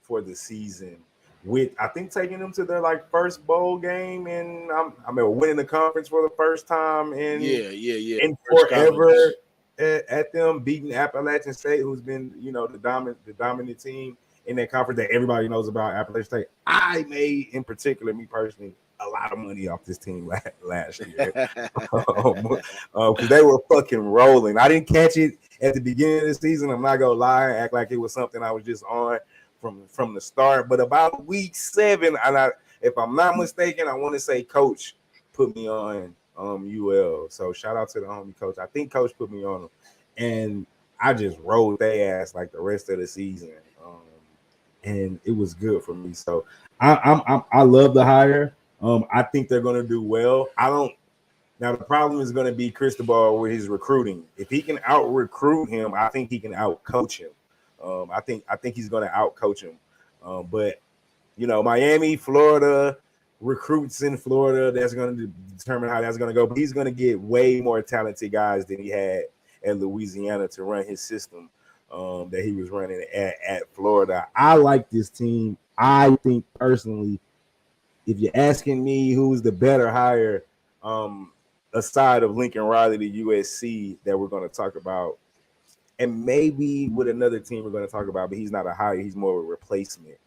for the season. With I think taking them to their like first bowl game, and I mean winning the conference for the first time yeah. in First forever conference. at them, beating Appalachian State, who's been the dominant team in that conference that everybody knows about. Appalachian State. I made in particular, me personally, a lot of money off this team last year because they were fucking rolling. I didn't catch it at the beginning of the season. I'm not gonna lie, act like it was something I was just on from the start. But about week 7, and if I'm not mistaken, I want to say Coach put me on UL. So shout out to the homie Coach. I think Coach put me on him. and I just rode their ass like the rest of the season, and it was good for me. So I love the hire. I think they're going to do well. I don't. Now the problem is going to be Cristobal with his recruiting. If he can out recruit him, I think he can out coach him. I think he's going to out coach him. But Miami, Florida, recruits in Florida, that's going to determine how that's going to go. But he's going to get way more talented guys than he had at Louisiana to run his system that he was running at Florida. I like this team. I think personally, if you're asking me who's the better hire, aside of Lincoln Riley to USC that we're going to talk about, and maybe with another team we're going to talk about, but he's not a hire, he's more of a replacement.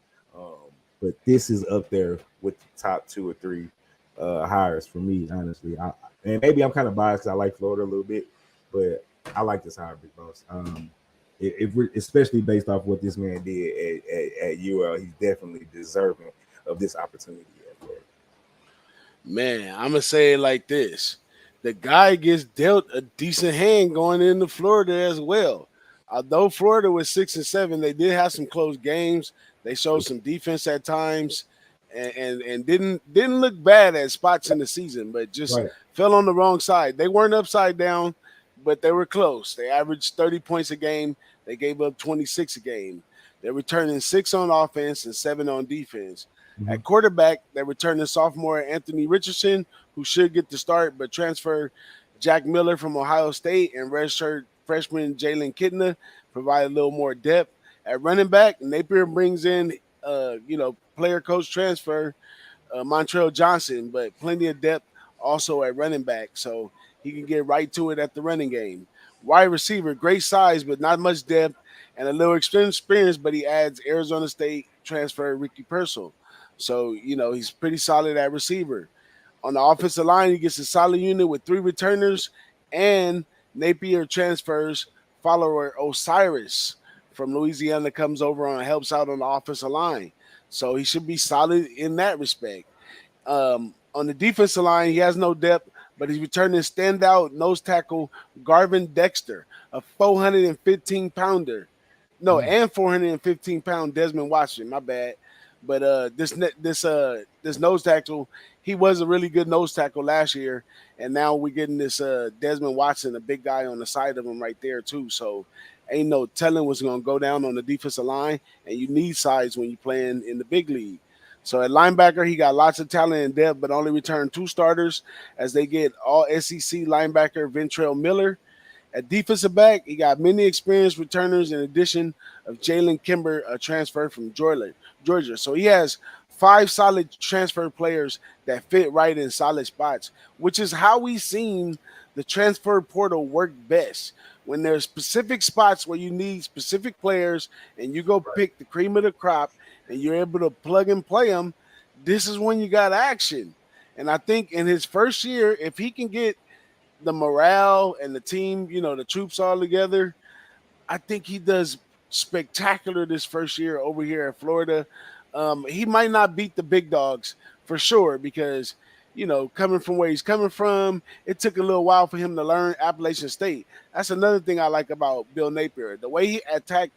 But this is up there with the top 2 or 3 hires for me, honestly. And maybe I'm kind of biased because I like Florida a little bit, but I like this hire, Big Boss. Especially based off what this man did at UL, he's definitely deserving of this opportunity at Florida. Man, I'm gonna say it like this: the guy gets dealt a decent hand going into Florida as well. Although Florida was 6-7, they did have some close games. They showed some defense at times, and didn't look bad at spots in the season, but just fell on the wrong side. They weren't upside down, but they were close. They averaged 30 points a game. They gave up 26 a game. They're returning 6 on offense and 7 on defense. Mm-hmm. At quarterback, they're returning sophomore Anthony Richardson, who should get the start, but transfer Jack Miller from Ohio State and redshirt freshman Jalen Kitna provide a little more depth. At running back, Napier brings in, player coach transfer Montrell Johnson, but plenty of depth also at running back, so he can get right to it at the running game. Wide receiver, great size, but not much depth, and a little experience, but he adds Arizona State transfer Ricky Purcell. So, he's pretty solid at receiver. On the offensive line, he gets a solid unit with 3 returners, and Napier transfers follower Osiris from Louisiana comes over and helps out on the offensive line. So he should be solid in that respect. On the defensive line, he has no depth, but he's returning standout nose tackle Garvin Dexter, a 415-pounder. No, and 415-pound Desmond Watson. My bad. But this nose tackle, he was a really good nose tackle last year, and now we're getting this Desmond Watson, a big guy on the side of him right there too. So ain't no telling what's going to go down on the defensive line, and you need size when you're playing in the big league. So at linebacker, he got lots of talent and depth, but only returned 2 starters as they get all SEC linebacker Ventrell Miller. At defensive back, he got many experienced returners in addition of Jalen Kimber, a transfer from Georgia. So he has 5 solid transfer players that fit right in solid spots, which is how we've seen the transfer portal work best. When there's specific spots where you need specific players and you go pick the cream of the crop and you're able to plug and play them, this is when you got action. And I think in his first year, if he can get the morale and the team, the troops all together, I think he does spectacular this first year over here at Florida. He might not beat the big dogs for sure because, coming from where he's coming from, it took a little while for him to learn Appalachian State. That's another thing I like about Bill Napier. The way he attacked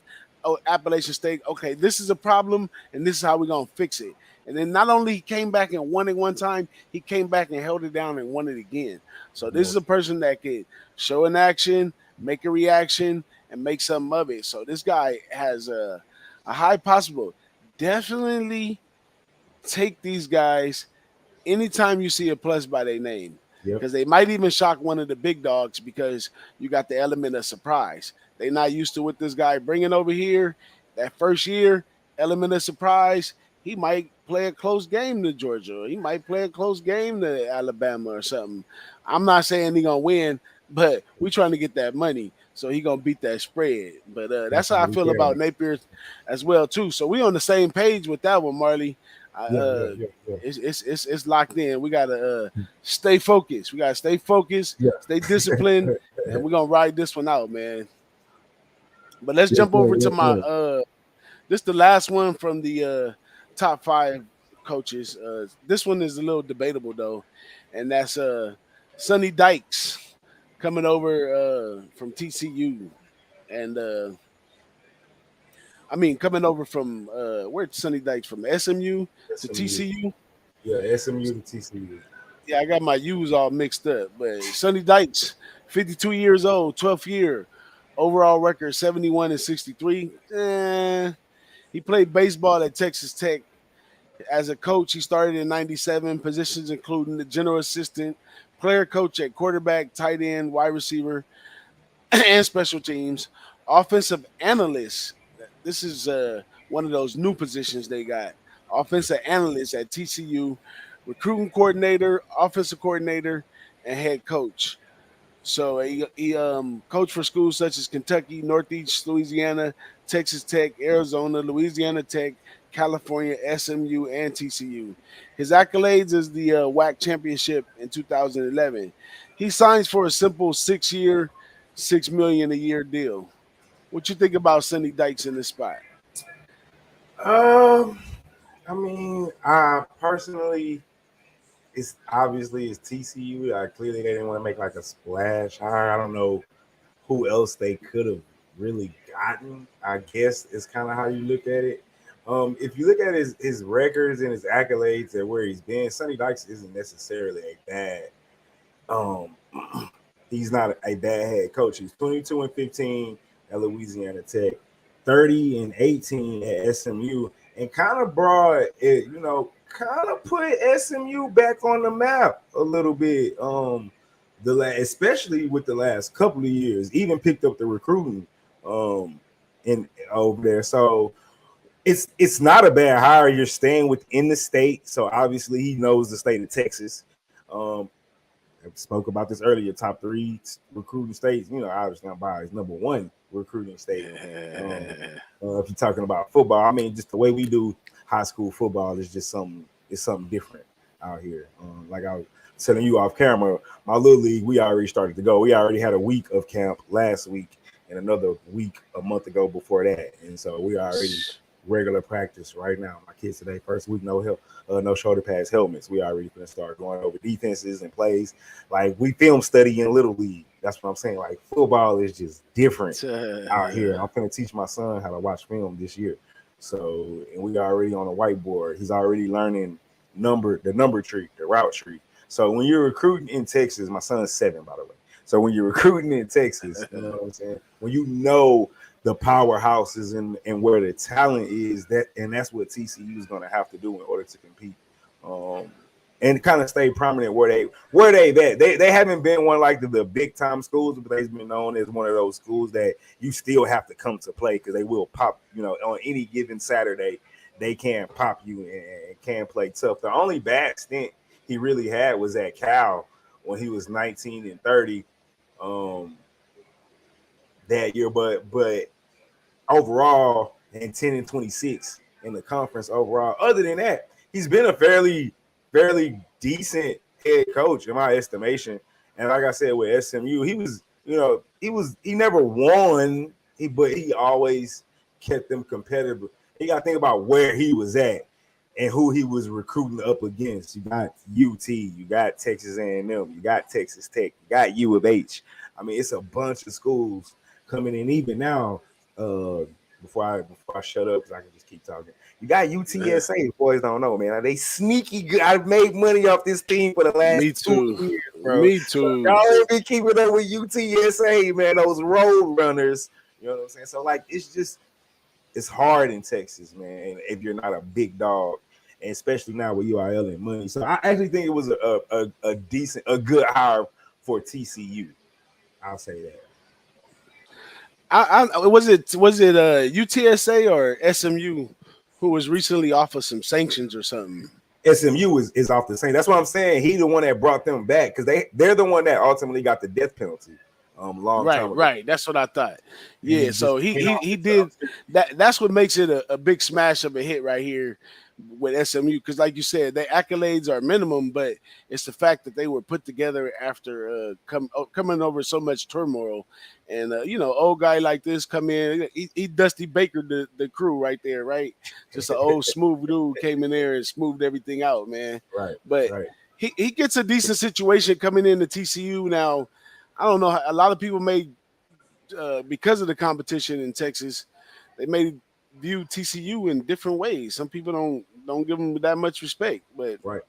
Appalachian State, okay, this is a problem, and this is how we're going to fix it. And then not only he came back and won it one time, he came back and held it down and won it again. So this is a person that can show an action, make a reaction, and make something of it. So this guy has a high possible. Definitely take these guys anytime you see a plus by their name, because they might even shock one of the big dogs because you got the element of surprise. They're not used to what this guy bringing over here. That first year, element of surprise, he might play a close game to Georgia. He might play a close game to Alabama or something. I'm not saying he's going to win, but we're trying to get that money. So he's going to beat that spread. But that's how I feel about Napier as well, too. So we on the same page with that one, Marley. It's locked in. We got to stay focused. We got to stay focused, stay disciplined, and we're going to ride this one out, man. But let's jump over to my this is the last one from the top 5 coaches. This one is a little debatable, though, and that's Sonny Dykes coming over from TCU, and coming over from where'd Sonny Dykes from SMU to SMU. TCU. Yeah, SMU to TCU. Yeah, I got my U's all mixed up, but Sonny Dykes, 52 years old, 12th year, overall record 71-63. He played baseball at Texas Tech. As a coach, he started in 97, positions including the general assistant, player coach at quarterback, tight end, wide receiver, and special teams, offensive analyst. This is one of those new positions they got. Offensive analyst at TCU, recruiting coordinator, offensive coordinator, and head coach. So he coached for schools such as Kentucky, Northeast Louisiana, Texas Tech, Arizona, Louisiana Tech, California, SMU, and TCU. His accolades is the WAC championship in 2011. He signs for a simple 6-year, $6 million a year deal. What you think about Sonny Dykes in this spot? Um, I personally, it's obviously it's TCU. Clearly they didn't want to make like a splash hire. I don't know who else they could have really gotten. I guess is kind of how you look at it. If you look at his records and his accolades and where he's been, Sonny Dykes isn't necessarily a bad. Um, he's not a bad head coach. He's 22-15 at Louisiana Tech, 30-18 at SMU, and kind of brought it, kind of put SMU back on the map a little bit. Especially with the last couple of years, even picked up the recruiting in over there. So it's not a bad hire. You're staying within the state, so obviously he knows the state of Texas. I spoke about this earlier. Top 3 recruiting states. Obviously by his number 1 recruiting state. If you're talking about football, just the way we do high school football is just something. It's something different out here. Like I was telling you off camera, my little league, we already started to go. We already had a week of camp last week and another week a month ago before that, and so we already regular practice right now. My kids today, first week, no shoulder pads, helmets. We already gonna start going over defenses and plays. Like we film study in little league. That's what I'm saying. Like football is just different out here. I'm gonna teach my son how to watch film this year. So, and we already on a whiteboard. He's already learning the number tree, the route tree. So when you're recruiting in Texas, my son's 7, by the way. So when you're recruiting in Texas, you know what I'm saying? When you know the powerhouses and where the talent is, that's what TCU is going to have to do in order to compete, and kind of stay prominent where they've at. They haven't been one like the big time schools, but they've been known as one of those schools that you still have to come to play because they will pop. On any given Saturday, they can pop you and can play tough. The only bad stint he really had was at Cal when he was 19-30 that year, but overall and 10-26 in the conference overall. Other than that, he's been a fairly decent head coach in my estimation. And like I said with SMU, he never won, but he always kept them competitive. You got to think about where he was at and who he was recruiting up against. You got UT, you got Texas A&M, you got Texas Tech, you got U of H. It's a bunch of schools coming in. Even now, before I shut up, because I can just keep talking. You got UTSA. Boys don't know, man. They sneaky good. I've made money off this team for the last 2 years, bro. Me too. So y'all ain't been keeping up with UTSA, man. Those road runners. You know what I'm saying? So it's hard in Texas, man. If you're not a big dog, and especially now with UIL and money. So I actually think it was a good hire for TCU. I'll say that. Was it UTSA or SMU who was recently off of some sanctions or something? SMU is off the same. That's what I'm saying. He the one that brought them back because they're the one that ultimately got the death penalty. Long time ago. Right. That's what I thought. Yeah. So he did that. That's what makes it a big smash of a hit right here with SMU, because like you said, their accolades are minimum, but it's the fact that they were put together after coming over so much turmoil, and old guy like this come in, he Dusty Baker the crew right there, right? Just an old smooth dude came in there and smoothed everything out, man. Right. But right. he gets a decent situation coming into TCU now. I don't know. A lot of people may because of the competition in Texas, they may view TCU in different ways. Some people don't give them that much respect, but Right.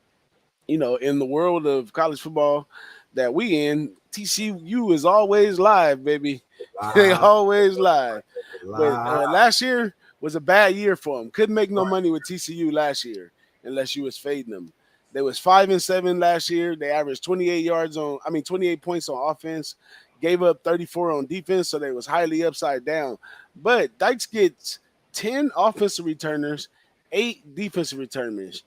in the world of college football that we in, TCU is always live, baby. They Live, always live. But live. last year was a bad year for them. Couldn't make no money with TCU last year unless you was fading them. They was 5-7 last year. They averaged 28 points on offense, gave up 34 on defense, so they was highly upside down. But Dykes gets 10 offensive returners, 8 defensive returners.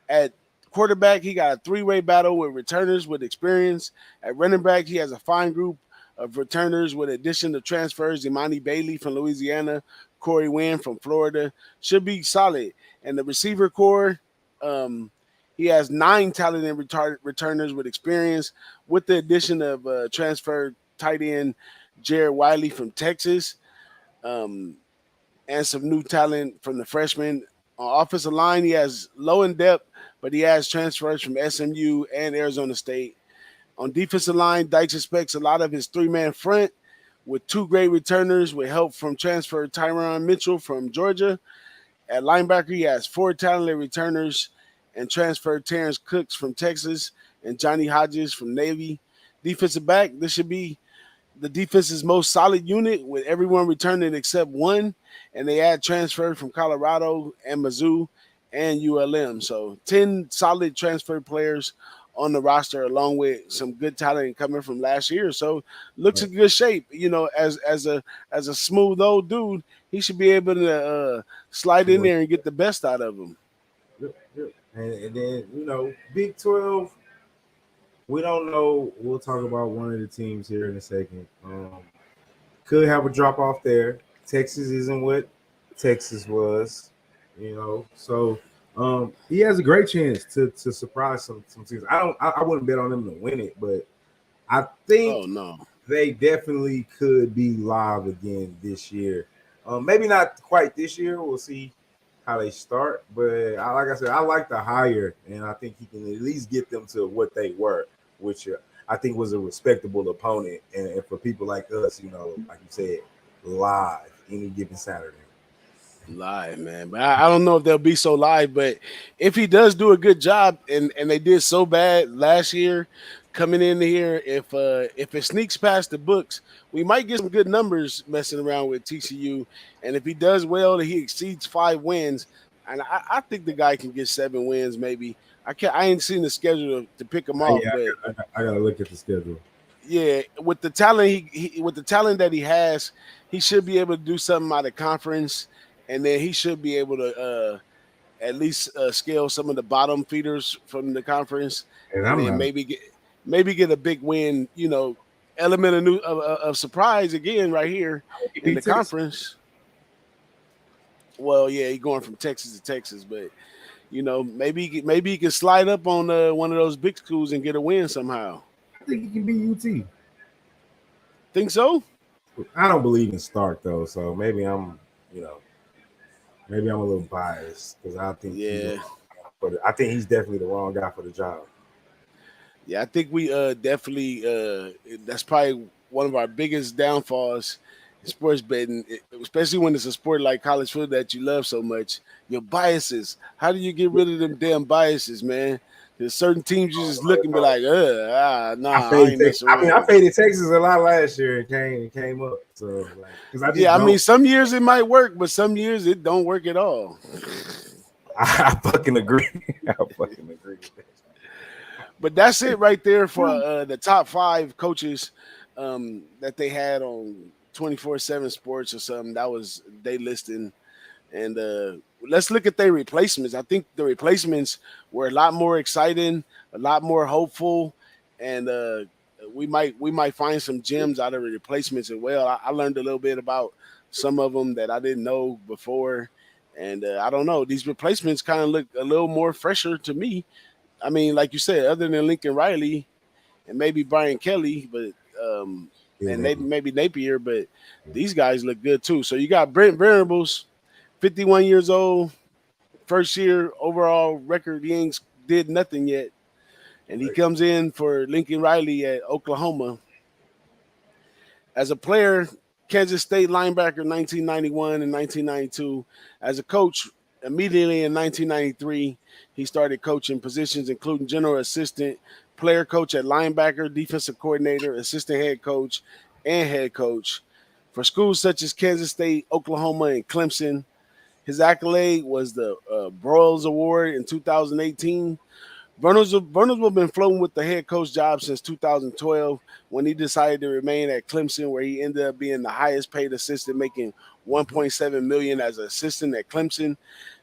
At quarterback, he got a three-way battle with returners with experience. At running back, he has a fine group of returners with addition to transfers. Imani Bailey from Louisiana, Corey Wynn from Florida should be solid. And the receiver core, he has 9 talented returners with experience, with the addition of transfer tight end Jared Wiley from Texas, um, and some new talent from the freshmen. On offensive line, he has low in depth, but he has transfers from SMU and Arizona State. On defensive line, Dykes expects a lot of his 3-man front with 2 great returners with help from transfer Tyron Mitchell from Georgia. At linebacker, he has 4 talented returners and transfer Terrence Cooks from Texas and Johnny Hodges from Navy. Defensive back, this should be the defense's most solid unit with everyone returning except one, and they add transfer from Colorado and Mizzou and ULM. So 10 solid transfer players on the roster, along with some good talent coming from last year. So looks in good shape. As a smooth old dude, he should be able to slide in there and get the best out of him. Yep, yep. And then Big 12. We don't know. We'll talk about one of the teams here in a second. Could have a drop off there. Texas isn't what Texas was, So he has a great chance to surprise some teams. I wouldn't bet on them to win it, but I think they definitely could be live again this year. Maybe not quite this year. We'll see how they start, but like I said, I like the hire, and I think he can at least get them to what they were, which I think was a respectable opponent, and for people like us, like you said, live any given Saturday. Live, man. But I don't know if they'll be so live, but if he does do a good job, and they did so bad last year coming in here, if it sneaks past the books, we might get some good numbers messing around with TCU. And if he does well, he exceeds 5 wins, and I think the guy can get 7 wins maybe. I ain't seen the schedule to pick him off, but I gotta look at the schedule. Yeah, with the talent with the talent that he has, he should be able to do something out of conference, and then he should be able to at least scale some of the bottom feeders from the conference, and then maybe get a big win. Element of surprise again right here in the conference. Well, yeah, he's going from Texas to Texas, but maybe he can slide up on one of those big schools and get a win somehow. I think he can beat UT. Think so? I don't believe in Stark though, so maybe I'm a little biased because I think I think he's definitely the wrong guy for the job. Yeah, I think we definitely that's probably one of our biggest downfalls in sports betting, especially when it's a sport like college football that you love so much. Your biases. How do you get rid of them damn biases, man? There's certain teams you just look and be like, nah, I ain't messing around. I faded Texas a lot last year and came up. So, some years it might work, but some years it don't work at all. I fucking agree. But that's it right there for the top 5 coaches that they had on 24/7 Sports or something. That was they listing. And let's look at their replacements. I think the replacements were a lot more exciting, a lot more hopeful, and we might find some gems out of the replacements as well. I learned a little bit about some of them that I didn't know before, and I don't know. These replacements kind of look a little more fresher to me. I mean, like you said, other than Lincoln Riley and maybe Brian Kelly, but and maybe Napier, but these guys look good too. So you got Brent Venables, 51 years old, first year overall record. He ain't did nothing yet. And he comes in for Lincoln Riley at Oklahoma. As a player, Kansas State linebacker 1991 and 1992. As a coach, immediately in 1993, he started coaching positions including general assistant, player coach at linebacker, defensive coordinator, assistant head coach, and head coach for schools such as Kansas State, Oklahoma, and Clemson. His accolade was the Broyles Award in 2018. Venables been floating with the head coach job since 2012 when he decided to remain at Clemson, where he ended up being the highest paid assistant, making $1.7 million as an assistant at Clemson.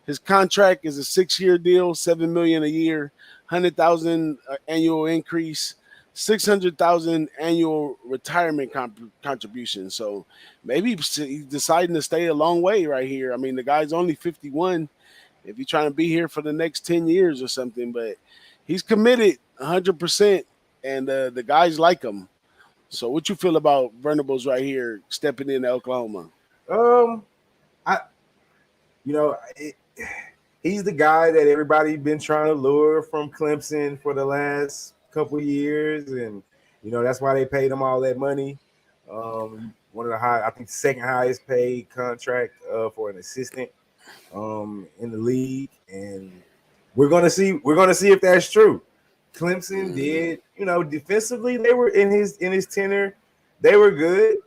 His contract is a 6-year deal, $7 million a year, 100,000 annual increase, 600,000 annual retirement contribution. So maybe he's deciding to stay a long way right here. I mean, the guy's only 51. If you're trying to be here for the next 10 years or something, but he's committed 100%, and the guys like him. So what you feel about Venables right here stepping into Oklahoma? I he's the guy that everybody been trying to lure from Clemson for the last couple of years, and that's why they paid him all that money. One of the I think second highest paid contract for an assistant in the league, and we're gonna see if that's true. Clemson did, defensively they were in his tenure, they were good.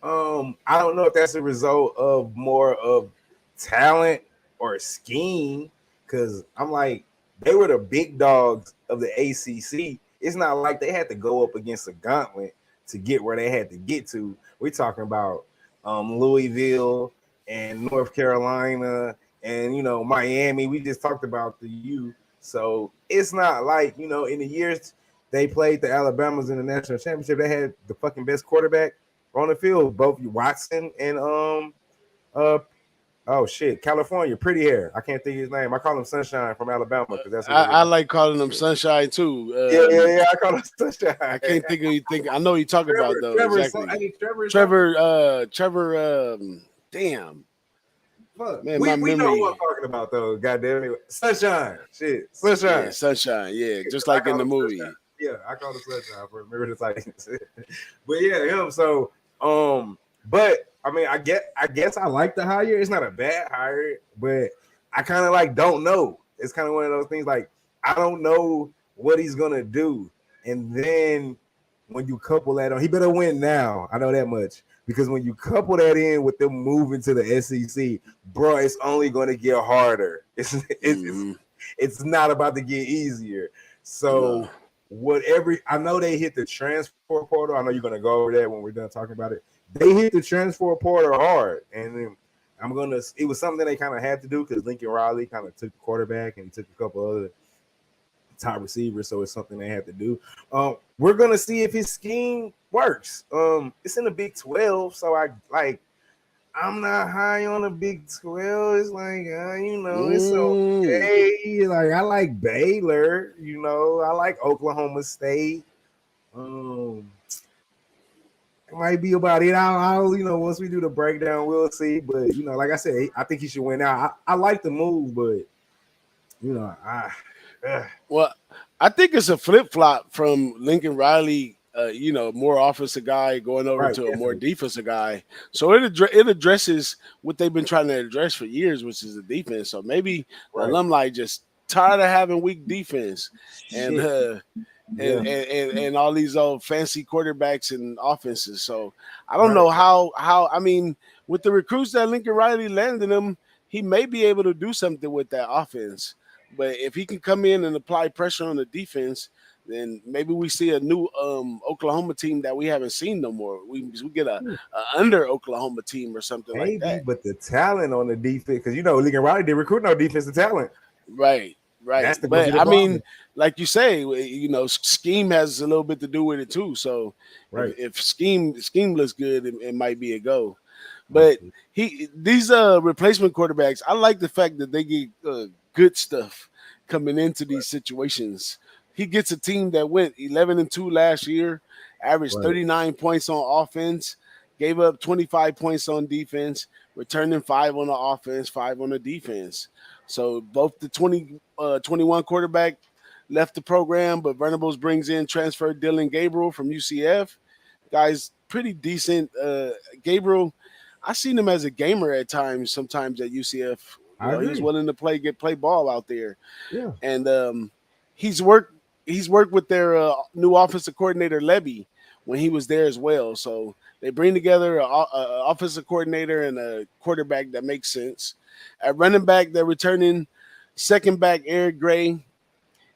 I don't know if that's a result of more of talent or scheme, because I'm like, they were the big dogs of the ACC. It's not like they had to go up against a gauntlet to get where they had to get to. We're talking about Louisville and North Carolina and Miami. We just talked about the U. So it's not like, in the years they played the Alabamas in the national championship, they had the fucking best quarterback on the field, both Watson and California, pretty hair. I can't think of his name. I call him Sunshine from Alabama because that's what I like calling him Sunshine too. Yeah. I call him Sunshine. I can't think of anything. I know you talk about though. Exactly. Trevor. Damn. Fuck. Man, we know who I'm talking about though. Goddamn it. Sunshine. Shit. Sunshine. Yeah, Sunshine. Yeah, just like in the movie. Sunshine. Yeah, I call it Sunshine for remember the Titans. But yeah, him. So but I mean, I guess I like the hire. It's not a bad hire, but I kind of like don't know. It's kind of one of those things like I don't know what he's gonna do. And then when you couple that on, he better win now. I know that much. Because when you couple that in with them moving to the SEC, bro, it's only gonna get harder. It's not about to get easier. So I know they hit the transfer portal. I know you're gonna go over that when we're done talking about it. They hit the transfer portal hard, and then it was something they kind of had to do because Lincoln Riley kind of took the quarterback and took a couple other top receivers, so it's something they had to do. We're gonna see if his scheme works. It's in the Big 12, so I'm not high on the Big 12. It's like it's okay. Like I like Baylor, I like Oklahoma State. It might be about it. I'll once we do the breakdown, we'll see. But like I said, I think he should win out. I like the move, but well, I think it's a flip flop from Lincoln Riley. More offensive guy going over to a more defensive guy. So it addresses what they've been trying to address for years, which is the defense. So maybe the alumni just tired of having weak defense and all these old fancy quarterbacks and offenses. So I don't know how I mean, with the recruits that Lincoln Riley landed him, he may be able to do something with that offense. But if he can come in and apply pressure on the defense, then maybe we see a new Oklahoma team that we haven't seen no more. We get a under Oklahoma team or something like that. But the talent on the defense, because Lincoln Riley did recruit no defensive talent. Right. But I mean, like you say, scheme has a little bit to do with it too. So if scheme looks good, it might be a go. But these replacement quarterbacks, I like the fact that they get good stuff coming into these situations. He gets a team that went 11-2 last year, averaged 39 points on offense, gave up 25 points on defense, returning 5 on the offense, 5 on the defense. So both the 21 quarterback left the program, but Venables brings in transfer Dylan Gabriel from UCF. Guys pretty decent. Gabriel, I seen him as a gamer at times. Sometimes at UCF, he was willing to play ball out there. Yeah. And he's worked with their new offensive coordinator Levy when he was there as well. So they bring together an offensive coordinator and a quarterback that makes sense. At running back, they're returning second back Eric Gray.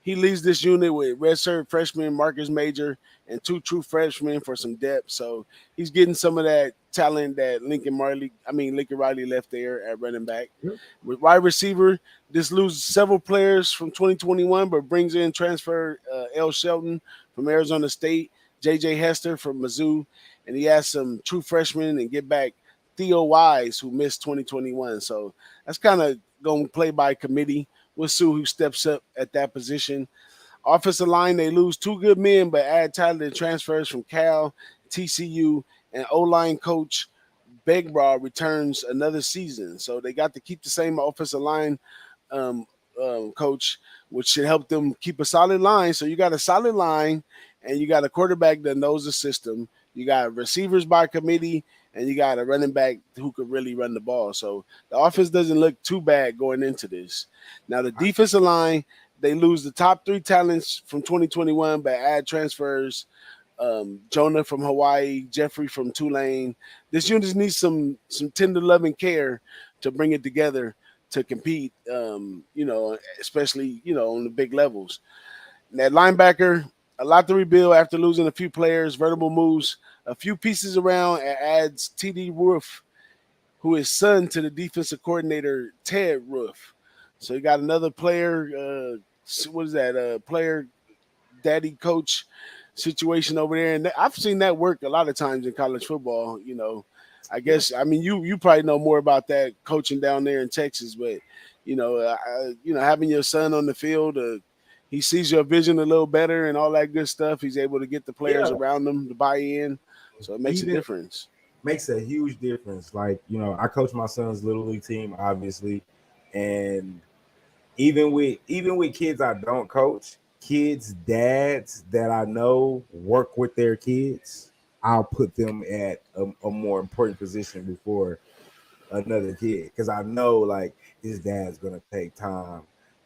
He leads this unit with redshirt freshman Marcus Major and 2 true freshmen for some depth. So he's getting some of that talent that Lincoln Riley left there at running back. Yep. With wide receiver, this loses several players from 2021, but brings in transfer L. Shelton from Arizona State, J.J. Hester from Mizzou, and he has some true freshmen and get back Theo Wise, who missed 2021. So that's kind of going to play by committee. We'll see who steps up at that position. Offensive line, they lose 2 good men, but add talented transfers from Cal, TCU, and O-line coach Bigboss returns another season. So they got to keep the same offensive line coach, which should help them keep a solid line. So you got a solid line, and you got a quarterback that knows the system. You got receivers by committee, and you got a running back who could really run the ball. So the offense doesn't look too bad going into this. Now, the defensive line, they lose the top 3 talents from 2021, but add transfers Jonah from Hawaii, Jeffrey from Tulane. This unit needs some tender love and care to bring it together to compete, especially, on the big levels. And that linebacker, a lot to rebuild after losing a few players. Vertical moves a few pieces around and adds T.D. Roof, who is son to the defensive coordinator, Ted Roof. So you got another player, player daddy coach situation over there. And I've seen that work a lot of times in college football, I guess, you probably know more about that coaching down there in Texas, but, having your son on the field, he sees your vision a little better and all that good stuff. He's able to get the players around him to buy in. So it makes a difference. Makes a huge difference. Like, I coach my son's little league team, obviously. And even with kids I don't coach, kids' dads that I know work with their kids, I'll put them at a more important position before another kid. Because I know, like, his dad's going to take time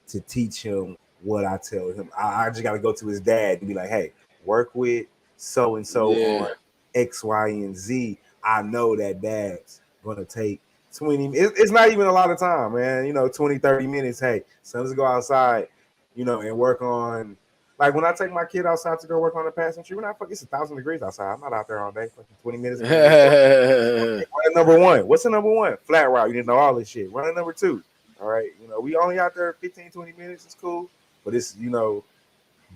to teach him what I tell him. I just got to go to his dad and be like, hey, work with so-and-so on X, Y, and Z. I know that dad's going to take 20 minutes. It's not even a lot of time, man. 20, 30 minutes. Hey, so let's go outside, and work on. Like when I take my kid outside to go work on the passing tree, it's 1,000 degrees outside. I'm not out there all day, fucking 20 minutes. Run number 1. What's the number 1? Flat route. You didn't know all this shit. Run number 2. All right. We only out there 15, 20 minutes. It's cool. But it's,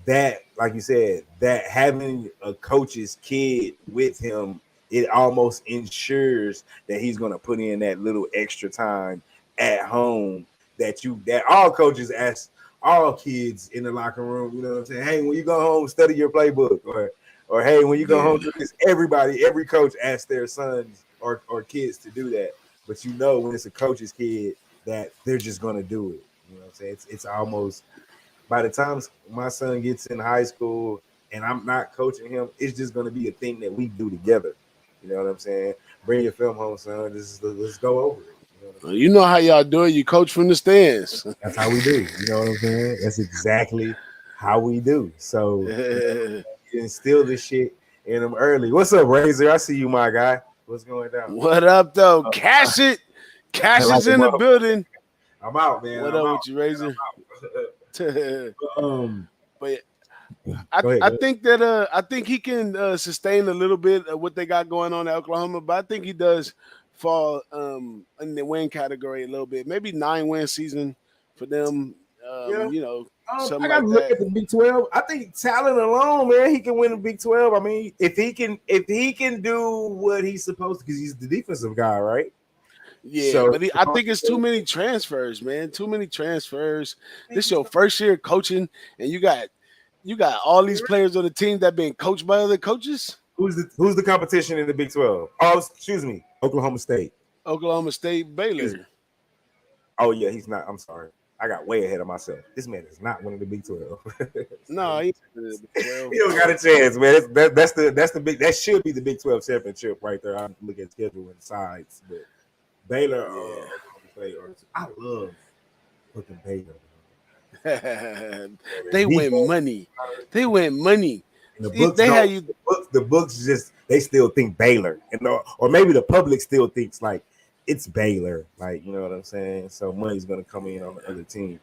that, like you said, that having a coach's kid with him, it almost ensures that he's going to put in that little extra time at home that all coaches ask all kids in the locker room, what I'm saying? Hey, when you go home, study your playbook, or hey, when you go home, do this. Every coach asks their sons or kids to do that. But when it's a coach's kid, that they're just going to do it. You know what I'm saying? It's almost, by the time my son gets in high school and I'm not coaching him, it's just going to be a thing that we do together. You know what I'm saying? Bring your film home, son. Let's go over it. You know how y'all do it. You coach from the stands. That's how we do. You know what I'm saying? That's exactly how we do. So instill this shit in them early. What's up, Razor? I see you, my guy. What's going down? What up, though? Cash it. Cash is in the building. I'm out, man. What up with you, Razor? But I think he can sustain a little bit of what they got going on at Oklahoma, but I think he does fall in the win category a little bit. Maybe 9-win season for them. I got to look at the Big 12. I think talent alone, man, he can win the Big 12. I mean, if he can do what he's supposed to, because he's the defensive guy, right? Yeah, so, but I think it's too many transfers, man. Too many transfers. This is your first year coaching, and you got all these players on the team that been coached by other coaches. Who's the competition in the Big 12? Oh, excuse me, Oklahoma State. Baylor. Oh yeah, he's not. I'm sorry. I got way ahead of myself. This man is not winning the Big 12. No, he ain't Big 12. He don't got a chance, man. That's the big. That should be the Big 12 championship right there. I'm looking at schedule and sides, but Baylor Yeah. play. I love fucking Baylor. They win Defense, money. They win money. and the books They had don't. you. The books just they still think Baylor, and or maybe the public still thinks like it's Baylor. Like, you know what I'm saying? So money's gonna come in on the other team.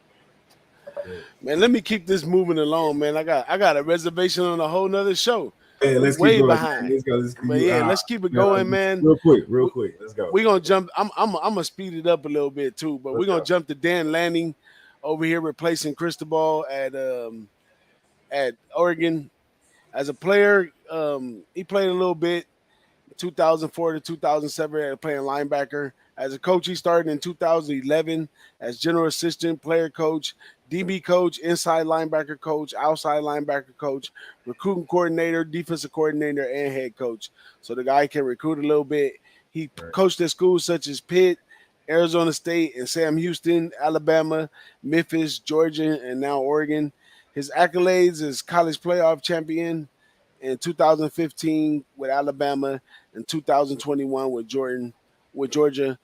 Man, let me keep this moving along, man. I got a reservation on a whole nother show. Hey, let's Way keep going. behind. Let's go. Let's, But yeah, let's keep it yeah, going, man. real quick. Let's go. We're gonna jump. I'm gonna speed it up a little bit too, but we're gonna jump to Dan Lanning over here replacing Cristobal at Oregon. As a player, he played a little bit 2004 to 2007 playing linebacker. As a coach, he started in 2011 as general assistant, player coach, DB coach, inside linebacker coach, outside linebacker coach, recruiting coordinator, defensive coordinator, and head coach. So the guy can recruit a little bit. He coached at schools such as Pitt, Arizona State, and Sam Houston, Alabama, Memphis, Georgia, and now Oregon. His accolades is college playoff champion in 2015 with Alabama and 2021 with Georgia.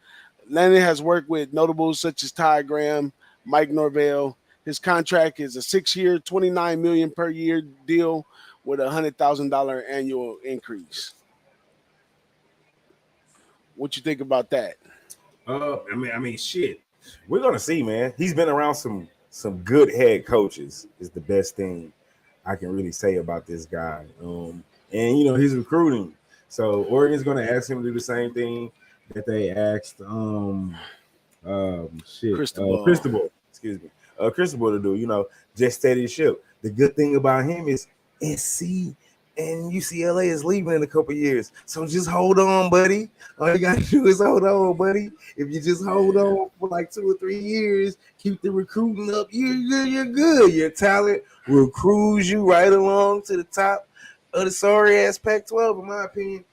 Lanning has worked with notables such as Ty Graham, Mike Norvell. His contract is a 6-year, $29 million per year deal with a $100,000 annual increase. What you think about that? I mean, shit. We're gonna see, man. He's been around some good head coaches. Is the best thing I can really say about this guy. And you know, he's recruiting. So Oregon's gonna ask him to do the same thing that they asked Cristobal, excuse me. Cristobal to do, you know, just steady the ship. The good thing about him is SC and UCLA is leaving in a couple years. So just hold on, buddy. All you gotta do is hold on, buddy. If you just hold on for like 2 or 3 years, keep the recruiting up, you're good. Your talent will cruise you right along to the top of the sorry ass Pac-12, in my opinion.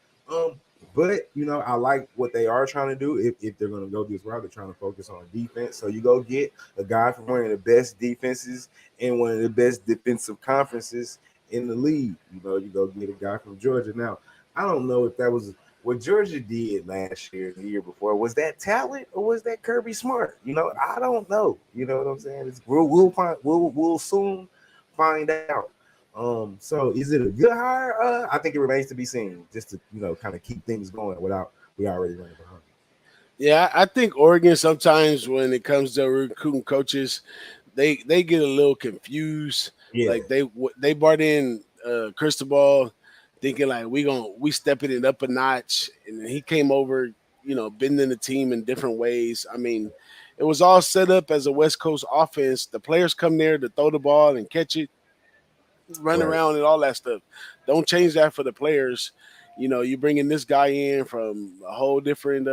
But you know, I like what they are trying to do. If they're going to go this route, they're trying to focus on defense. So you go get a guy from one of the best defenses in one of the best defensive conferences in the league. You know, you go get a guy from Georgia. Now, I don't know if that was what Georgia did last year, the year before. Was that talent or was that Kirby Smart? You know, I don't know. You know what I'm saying? We'll soon find out. So is it a good hire? I think it remains to be seen, just to, you know, kind of keep things going without we already running behind. Yeah, I think Oregon sometimes when it comes to recruiting coaches, they get a little confused. Yeah. Like they brought in Cristobal thinking like we stepping it up a notch, and he came over, you know, bending the team in different ways. I mean, it was all set up as a West Coast offense. The players come there to throw the ball and catch it, run around and all that stuff. Don't change that for the players. You know, you bringing this guy in from a whole different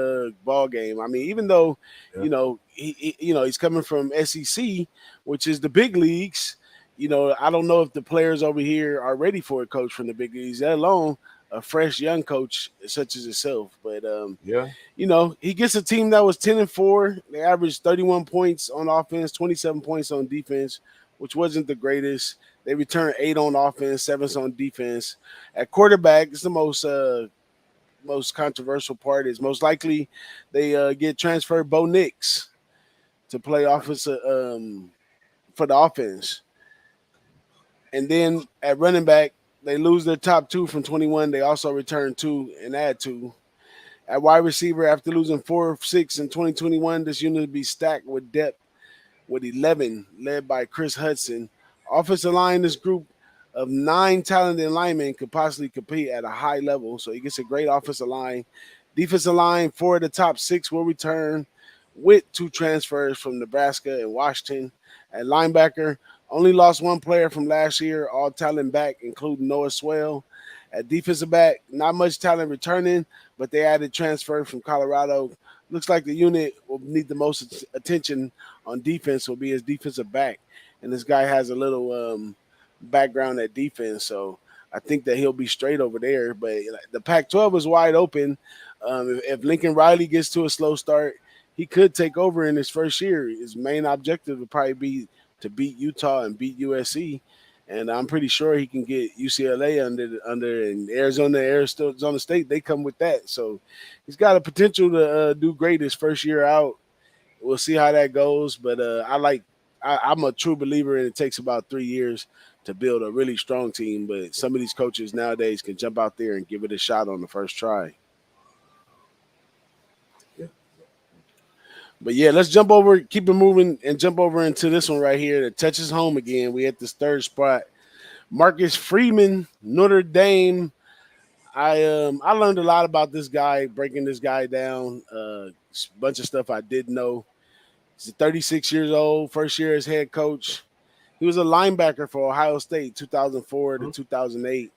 ball game. I mean, even though you know he's coming from SEC, which is the big leagues. You know, I don't know if the players over here are ready for a coach from the big leagues, let alone a fresh young coach such as himself. But you know, he gets a team that was 10-4. They averaged 31 points on offense, 27 points on defense, which wasn't the greatest. They returned 8 on offense, 7 on defense. At quarterback, it's the most controversial part. Is most likely they get transferred Bo Nix to play offensive for the offense. And then at running back, they lose their top 2 from 21. They also return 2 and add 2. At wide receiver, after losing 4 of 6 in 2021, this unit will be stacked with depth with 11, led by Chris Hudson. Offensive line, this group of 9 talented linemen could possibly compete at a high level. So he gets a great offensive line. Defensive line, 4 of the top 6 will return with 2 transfers from Nebraska and Washington. At linebacker, only lost 1 player from last year, all talent back, including Noah Swell. At defensive back, not much talent returning, but they added transfer from Colorado. Looks like the unit will need the most attention on defense will be his defensive back. And this guy has a little background at defense, so I think that he'll be straight over there. But the Pac-12 is wide open. If Lincoln Riley gets to a slow start, he could take over in his first year. His main objective would probably be to beat Utah and beat USC. And I'm pretty sure he can get UCLA under and Arizona State. They come with that, so he's got a potential to do great his first year out. We'll see how that goes, but I'm a true believer in it takes about 3 years to build a really strong team. But some of these coaches nowadays can jump out there and give it a shot on the first try. But yeah, let's keep it moving, and jump over into this one right here that touches home again. We at this third spot. Marcus Freeman, Notre Dame. I learned a lot about this guy, breaking this guy down. A bunch of stuff I didn't know. He's 36 years old, first year as head coach. He was a linebacker for Ohio State, 2004 to 2008.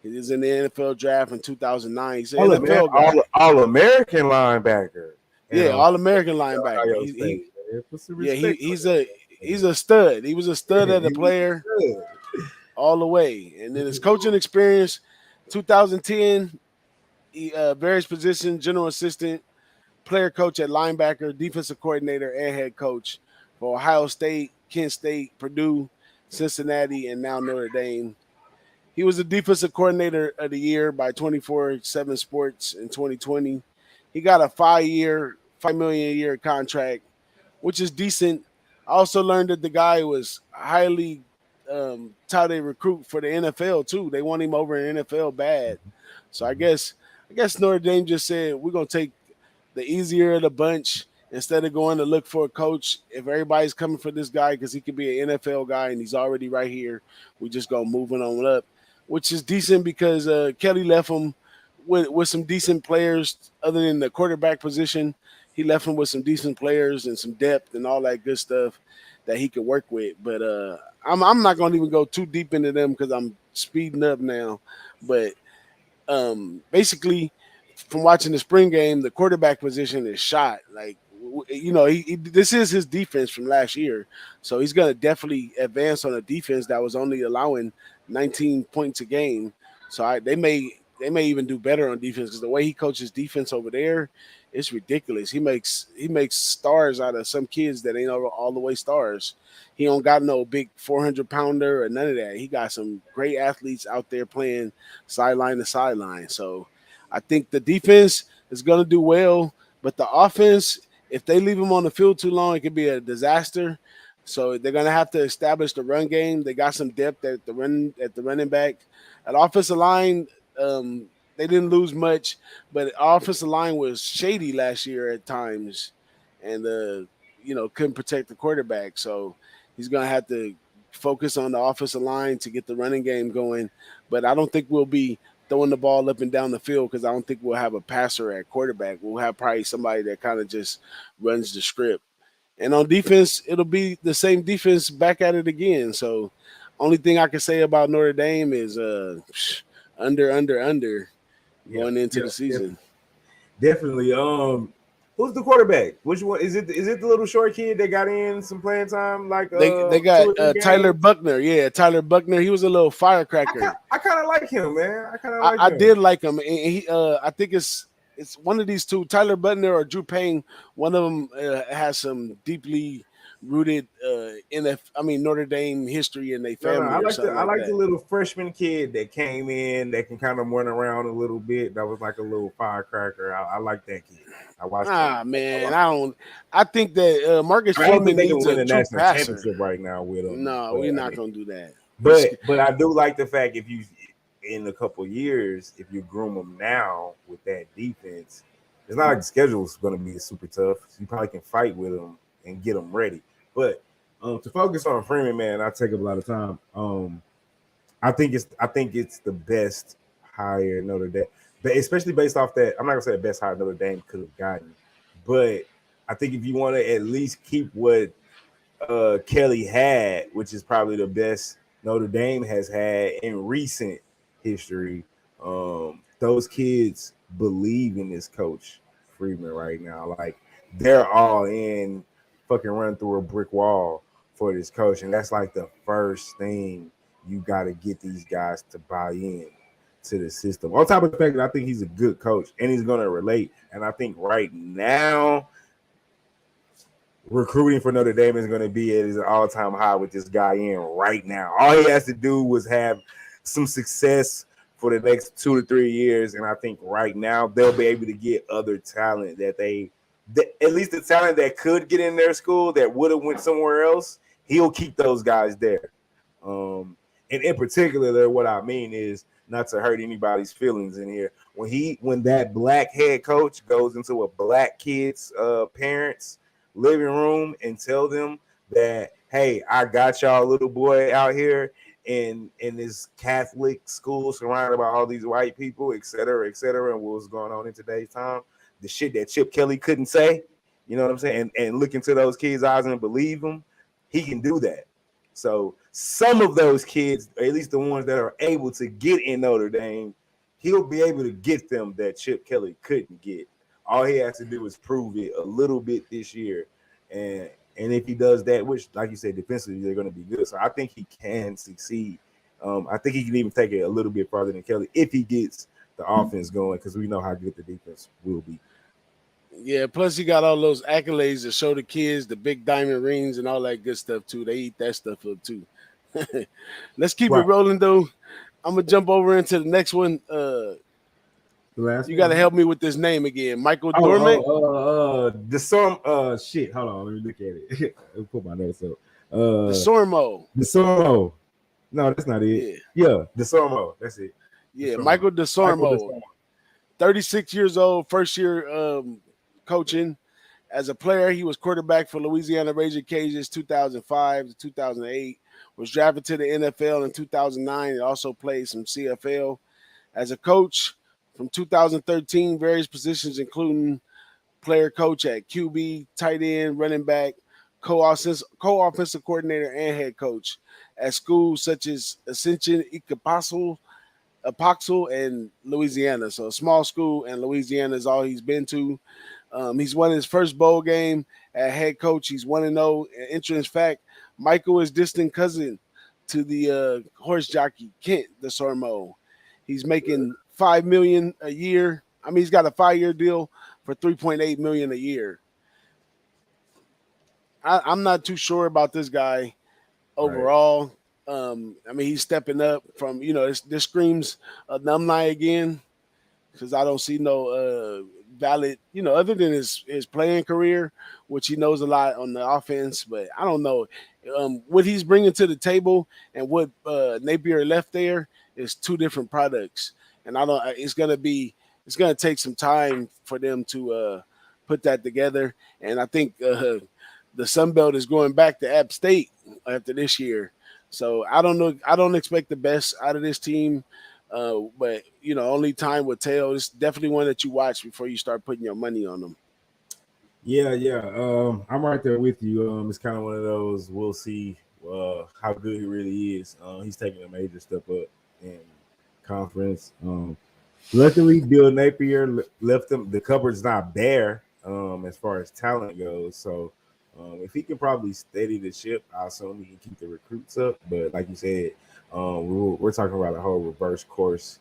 He was in the NFL draft in 2009. He's an NFL guy. All-American linebacker. Yeah, All-American linebacker. He's a stud. He was a stud as a player all the way. And then his coaching experience, 2010, various positions, general assistant, player coach at linebacker, defensive coordinator, and head coach for Ohio State, Kent State, Purdue, Cincinnati, and now Notre Dame. He was the defensive coordinator of the year by 24/7 Sports in 2020. He got a 5 million a year contract, which is decent. I also learned that the guy was highly touted recruit for the NFL too. They want him over in NFL bad. So I guess Notre Dame just said, we're gonna take the easier of the bunch instead of going to look for a coach. If everybody's coming for this guy because he could be an NFL guy and he's already right here, we just go moving on up, which is decent because Kelly left him with some decent players other than the quarterback position. He left him with some decent players and some depth and all that good stuff that he could work with. But I'm not going to even go too deep into them because I'm speeding up now. But basically, from watching the spring game, the quarterback position is shot. Like, this is his defense from last year. So he's going to definitely advance on a defense that was only allowing 19 points a game. So they may even do better on defense because the way he coaches defense over there, it's ridiculous. He makes stars out of some kids that ain't all the way stars. He don't got no big 400-pounder or none of that. He got some great athletes out there playing sideline to sideline. So I think the defense is going to do well, but the offense, if they leave him on the field too long, it could be a disaster. So they're going to have to establish the run game. They got some depth at the running back. At offensive line, they didn't lose much, but offensive line was shady last year at times, and couldn't protect the quarterback. So he's gonna have to focus on the offensive line to get the running game going. But I don't think we'll be throwing the ball up and down the field because I don't think we'll have a passer at quarterback. We'll have probably somebody that kind of just runs the script. And on defense, it'll be the same defense back at it again. So only thing I can say about Notre Dame is under going into the season. Definitely. Who's the quarterback? Which one is it? Is it the little short kid that got in some playing time? Like they got Tyler Buckner. Yeah, Tyler Buckner. He was a little firecracker. I kind of like him, man. I did like him. And he, I think it's one of these two, Tyler Buckner or Drew Payne. One of them has some deeply rooted Notre Dame history in their family. I like the little freshman kid that came in that can kind of run around a little bit. That was like a little firecracker. I like that kid. I watched. Man, I think that Marcus Freeman needs a true passer right now with him. No, we're not gonna do that. But I do like the fact if you in a couple of years, if you groom them now with that defense, it's not like the schedule is going to be super tough. You probably can fight with them and get them ready. But to focus on Freeman, man, I take up a lot of time. I think it's the best hire Notre Dame, but especially based off that. I'm not gonna say the best hire Notre Dame could have gotten, but I think if you want to at least keep what Kelly had, which is probably the best Notre Dame has had in recent history, those kids believe in this coach Freeman right now. Like they're all in, fucking run through a brick wall for this coach, and that's like the first thing you got to get these guys to buy in to the system. On top of the fact that I think he's a good coach and he's going to relate, and I think right now recruiting for Notre Dame is going to be at an all-time high with this guy in right now. All he has to do was have some success for the next 2 to 3 years, and I think right now they'll be able to get other talent that at least the talent that could get in their school that would have went somewhere else. He'll keep those guys there. And in particular, what I mean is not to hurt anybody's feelings in here. When that black head coach goes into a black kid's parents' living room and tell them that, hey, I got y'all little boy out here in this Catholic school surrounded by all these white people, et cetera, and what's going on in today's time, the shit that Chip Kelly couldn't say, you know what I'm saying, and look into those kids' eyes and believe them, he can do that. So some of those kids, or at least the ones that are able to get in Notre Dame, he'll be able to get them that Chip Kelly couldn't get. All he has to do is prove it a little bit this year. And if he does that, which, like you said, defensively, they're going to be good. So I think he can succeed. I think he can even take it a little bit farther than Kelly if he gets the offense going, because we know how good the defense will be. Yeah, plus he got all those accolades to show the kids, the big diamond rings and all that good stuff too. They eat that stuff up too. Let's keep it rolling though. I'm gonna jump over into the next one. You got to help me with this name again, Michael Dormant. Shit. Hold on, let me look at it. Let me put my notes up. DeSormo. No, that's not it. Yeah, DeSormo. That's it. Yeah, Michael DeSormo. 36 years old, first year coaching. As a player, he was quarterback for Louisiana Raging Cajuns 2005 to 2008. Was drafted to the NFL in 2009 and also played some CFL. As a coach, from 2013, various positions including player coach at QB, tight end, running back, co-offensive coordinator, and head coach at schools such as Ascension, Apoxel, and Louisiana. So a small school in Louisiana is all he's been to. He's won his first bowl game at head coach. He's 1-0. Interesting fact, Michael is distant cousin to the horse jockey Kent DeSormo. He's making $5 million a year. I mean, he's got a 5-year deal for $3.8 million a year. I'm not too sure about this guy overall. Right. I mean, he's stepping up from, this screams alumni again, because I don't see no valid, other than his playing career, which he knows a lot on the offense. But I don't know what he's bringing to the table and what Napier left there is two different products. And it's going to take some time for them to put that together. And I think the Sun Belt is going back to App State after this year. So I don't know. I don't expect the best out of this team. But, only time will tell. It's definitely one that you watch before you start putting your money on them. Yeah. I'm right there with you. It's kind of one of those, we'll see how good he really is. He's taking a major step up in conference. Luckily, Bill Napier left him. The cupboard's not bare as far as talent goes. So if he can probably steady the ship, I assume he can keep the recruits up. But like you said, we're talking about a whole reverse course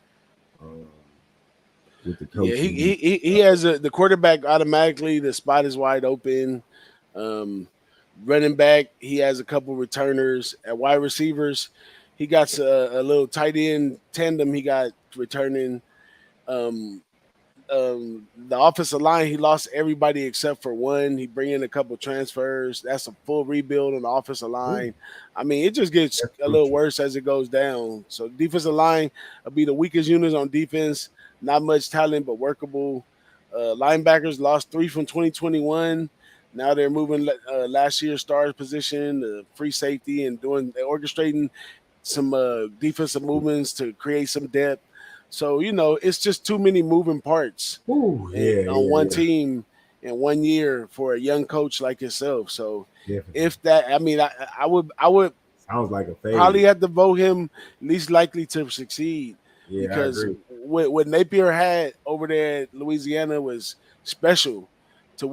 with the coach. Yeah, he has the quarterback automatically. The spot is wide open. Running back, he has a couple returners. At wide receivers, he got a little tight end tandem. He got returning. The offensive line, he lost everybody except for one. He bring in a couple transfers. That's a full rebuild on the offensive line. I mean, it just gets a little worse as it goes down. So defensive line will be the weakest units on defense. Not much talent, but workable. Linebackers lost 3 from 2021. Now they're moving last year's stars position, free safety, and orchestrating some defensive movements to create some depth. So, it's just too many moving parts on one team in 1 year for a young coach like yourself. So if that, I mean, I would sounds like a probably have to vote him least likely to succeed. Yeah, because what Napier had over there at Louisiana was special to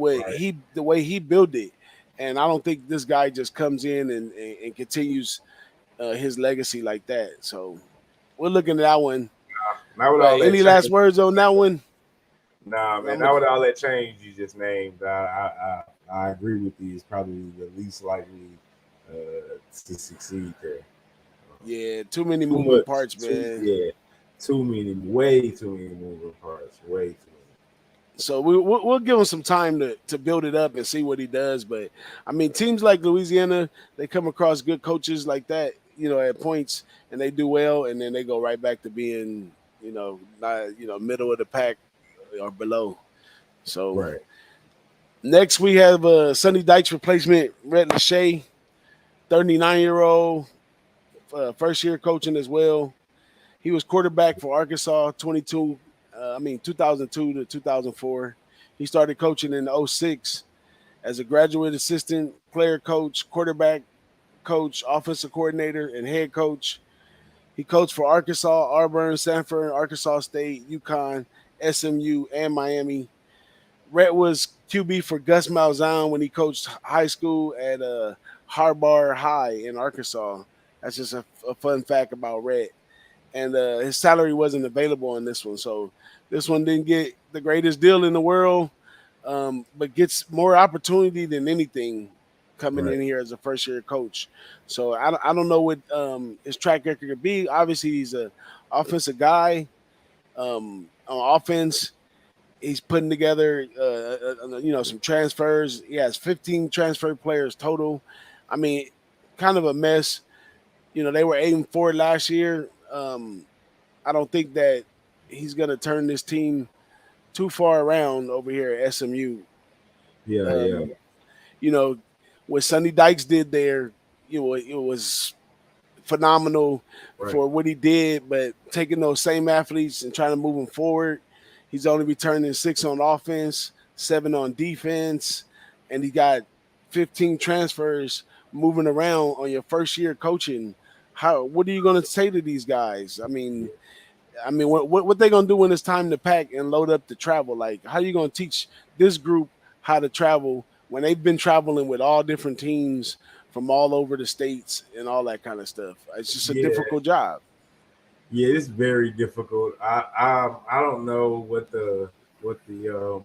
the way he built it. And I don't think this guy just comes in and continues his legacy like that. So we're looking at that one. Any last words on that one? Nah, man. Not with all that change you just named. I I agree with you. It's probably the least likely to succeed there. Yeah, too many moving parts, man. Too many, way too many moving parts, way too many. So we'll give him some time to build it up and see what he does. But I mean, teams like Louisiana, they come across good coaches like that, at points, and they do well, and then they go right back to being, not middle of the pack or below. So Right. next we have Sonny Dykes replacement, Rhett Lachey, 39-year-old, first year coaching as well. He was quarterback for Arkansas, 2002 to 2004. He started coaching in 06 as a graduate assistant, player coach, quarterback coach, offensive coordinator, and head coach. He coached for Arkansas, Auburn, Sanford, Arkansas State, UConn, SMU, and Miami. Rhett was QB for Gus Malzahn when he coached high school at Harbar High in Arkansas. That's just a fun fact about Rhett. And his salary wasn't available on this one. So this one didn't get the greatest deal in the world, but gets more opportunity than anything coming in here as a first-year coach. So I don't know what his track record could be. Obviously, he's an offensive guy. On offense, he's putting together, some transfers. He has 15 transfer players total. I mean, kind of a mess. They were 8-4 last year. I don't think that he's going to turn this team too far around over here at SMU. Yeah. What Sonny Dykes did there, it was phenomenal for what he did, but taking those same athletes and trying to move them forward, he's only returning 6 on offense, 7 on defense, and he got 15 transfers moving around on your first year coaching. What are you going to say to these guys? I mean, what they going to do when it's time to pack and load up to travel? Like, how are you going to teach this group how to travel when they've been traveling with all different teams from all over the states and all that kind of stuff? It's just a difficult job. Yeah, it's very difficult. I don't know what the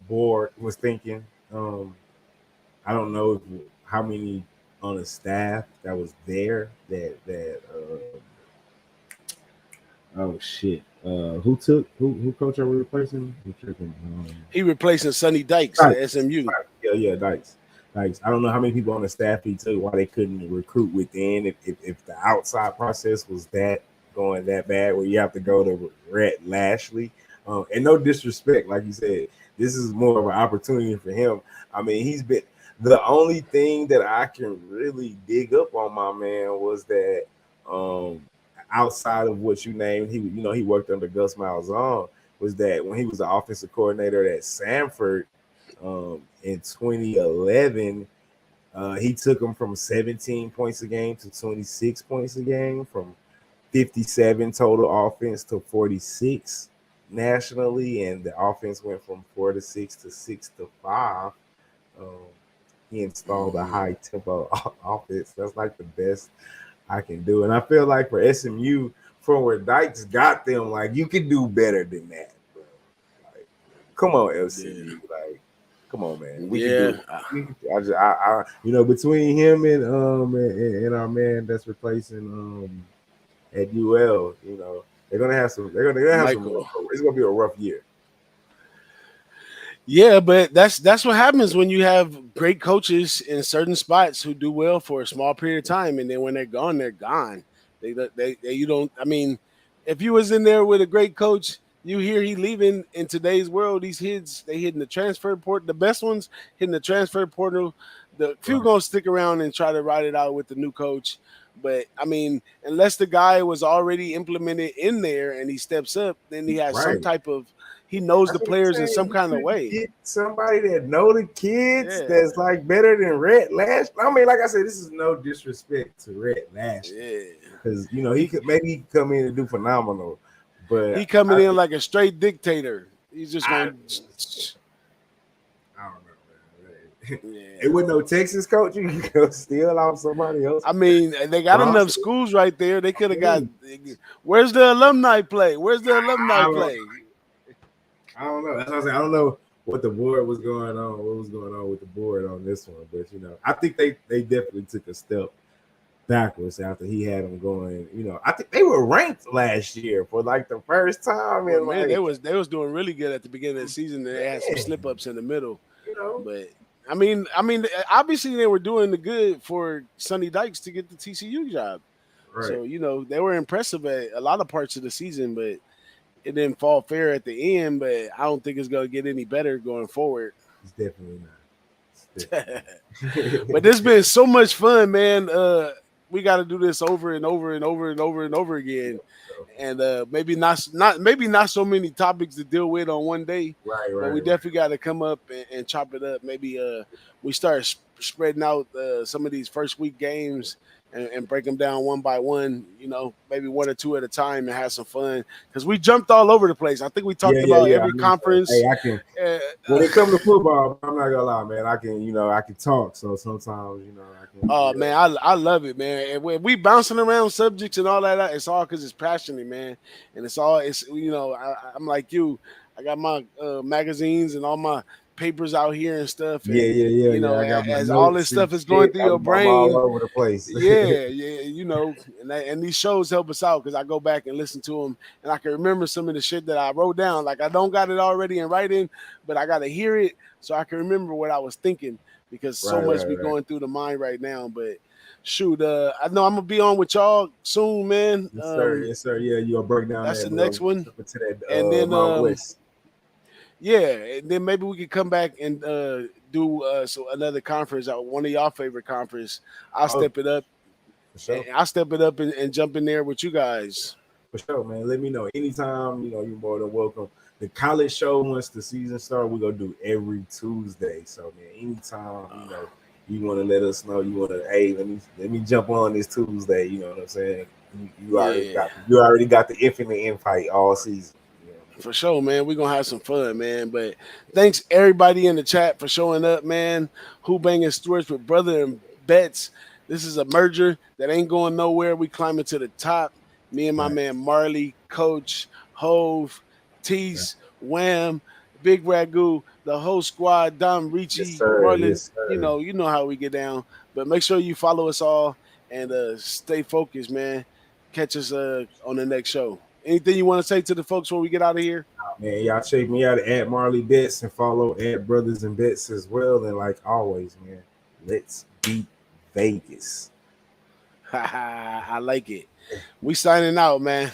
board was thinking. I don't know how many on the staff that was there that oh shit. Who coach are we replacing? He replacing Sonny Dykes at SMU. Yeah, Dykes. I don't know how many people on the staff he took, why they couldn't recruit within. If the outside process was going that bad, where you have to go to Rhett Lachey. And no disrespect, like you said, this is more of an opportunity for him. I mean, he's been the only thing that I can really dig up on my man was that outside of what you named, he worked under Gus Malzahn, was that when he was the offensive coordinator at Sanford in 2011, he took them from 17 points a game to 26 points a game, from 57 total offense to 46 nationally, and the offense went from 4 to 6 to 6 to 5. He installed a high tempo offense. That's like the best I can do. And I feel like for SMU, from where Dykes got them, like, you can do better than that, bro. Like, come on, LCU. Like, come on, man. We can do it. Between him and our man that's replacing at UL, they're gonna have some. They're gonna have some. It's gonna be a rough year. Yeah, but that's what happens when you have great coaches in certain spots who do well for a small period of time, and then when they're gone, they're gone. They you don't. I mean, if you was in there with a great coach, you hear he leaving. In today's world, these kids, they hitting the transfer portal. The best ones hitting the transfer portal. The few gonna stick around and try to ride it out with the new coach. But I mean, unless the guy was already implemented in there and he steps up, then he has some type of. He knows the players in some kind of way. Get somebody that know the kids that's like better than Rhett Lachey. I mean, like I said, this is no disrespect to Rhett Lachey, because he could come in and do phenomenal, but he coming in like a straight dictator. He's just going. I don't know, man. It wasn't no Texas coach. You can go steal off somebody else. I mean, they got enough schools right there. They could have got. Where's the alumni play? I don't know. That's what I'm saying. I don't know what the board was going on, what was going on with the board on this one. But I think they definitely took a step backwards after he had them going. I think they were ranked last year for like the first time. Well, man, they was doing really good at the beginning of the season. They had some slip ups in the middle, but I mean, obviously they were doing the good for Sonny Dykes to get the TCU job. Right. So they were impressive at a lot of parts of the season, but it didn't fall fair at the end. But I don't think it's going to get any better going forward. It's definitely not. But it's been so much fun, man. We got to do this over and over and over and over and over again, and maybe not so many topics to deal with on one day. Right. But we definitely got to come up and chop it up. Maybe we start spreading out some of these first week games and break them down one by one. Maybe one or two at a time and have some fun because we jumped all over the place. I think we talked about every conference. Hey, I can. When it comes to football, I'm not gonna lie, man. I can talk. So sometimes, I can. Oh man, I love it, man. And when we bouncing around subjects and all that, it's all because it's passionate, man. And I'm like you. I got my magazines and all my papers out here and stuff. And, yeah. As all this stuff is going through your brain, all over the place. yeah. And these shows help us out because I go back and listen to them, and I can remember some of the shit that I wrote down. Like I don't got it already in writing, but I got to hear it so I can remember what I was thinking because so much be going through the mind right now. But shoot, I know I'm gonna be on with y'all soon, man. Yes, sir. Yeah, you'll break down. That's the next one, to that, and then West. Yeah, and then maybe we could come back and do another conference, one of y'all favorite conference. I'll step it up. For sure. I'll step it up and jump in there with you guys. For sure, man. Let me know anytime. You're more than welcome. The college show, once the season starts, we're gonna do every Tuesday. So, man, anytime you want to let us know, you want to, hey, let me jump on this Tuesday. You know what I'm saying? You already got the infinite invite all season. For sure, man. We're going to have some fun, man. But thanks, everybody in the chat, for showing up, man. Who Bangin' Sports with Brother and Bets. This is a merger that ain't going nowhere. We climbing to the top. Me and my man Marley, Coach, Hove, Teece, Wham, Big Ragoo, the whole squad, Dom Ricci, Marlon. You know how we get down. But make sure you follow us all and stay focused, man. Catch us on the next show. Anything you want to say to the folks before we get out of here? Man, y'all check me out at Marley Bets and follow at Brothers and Bets as well. And like always, man, let's beat Vegas. I like it. We signing out, man.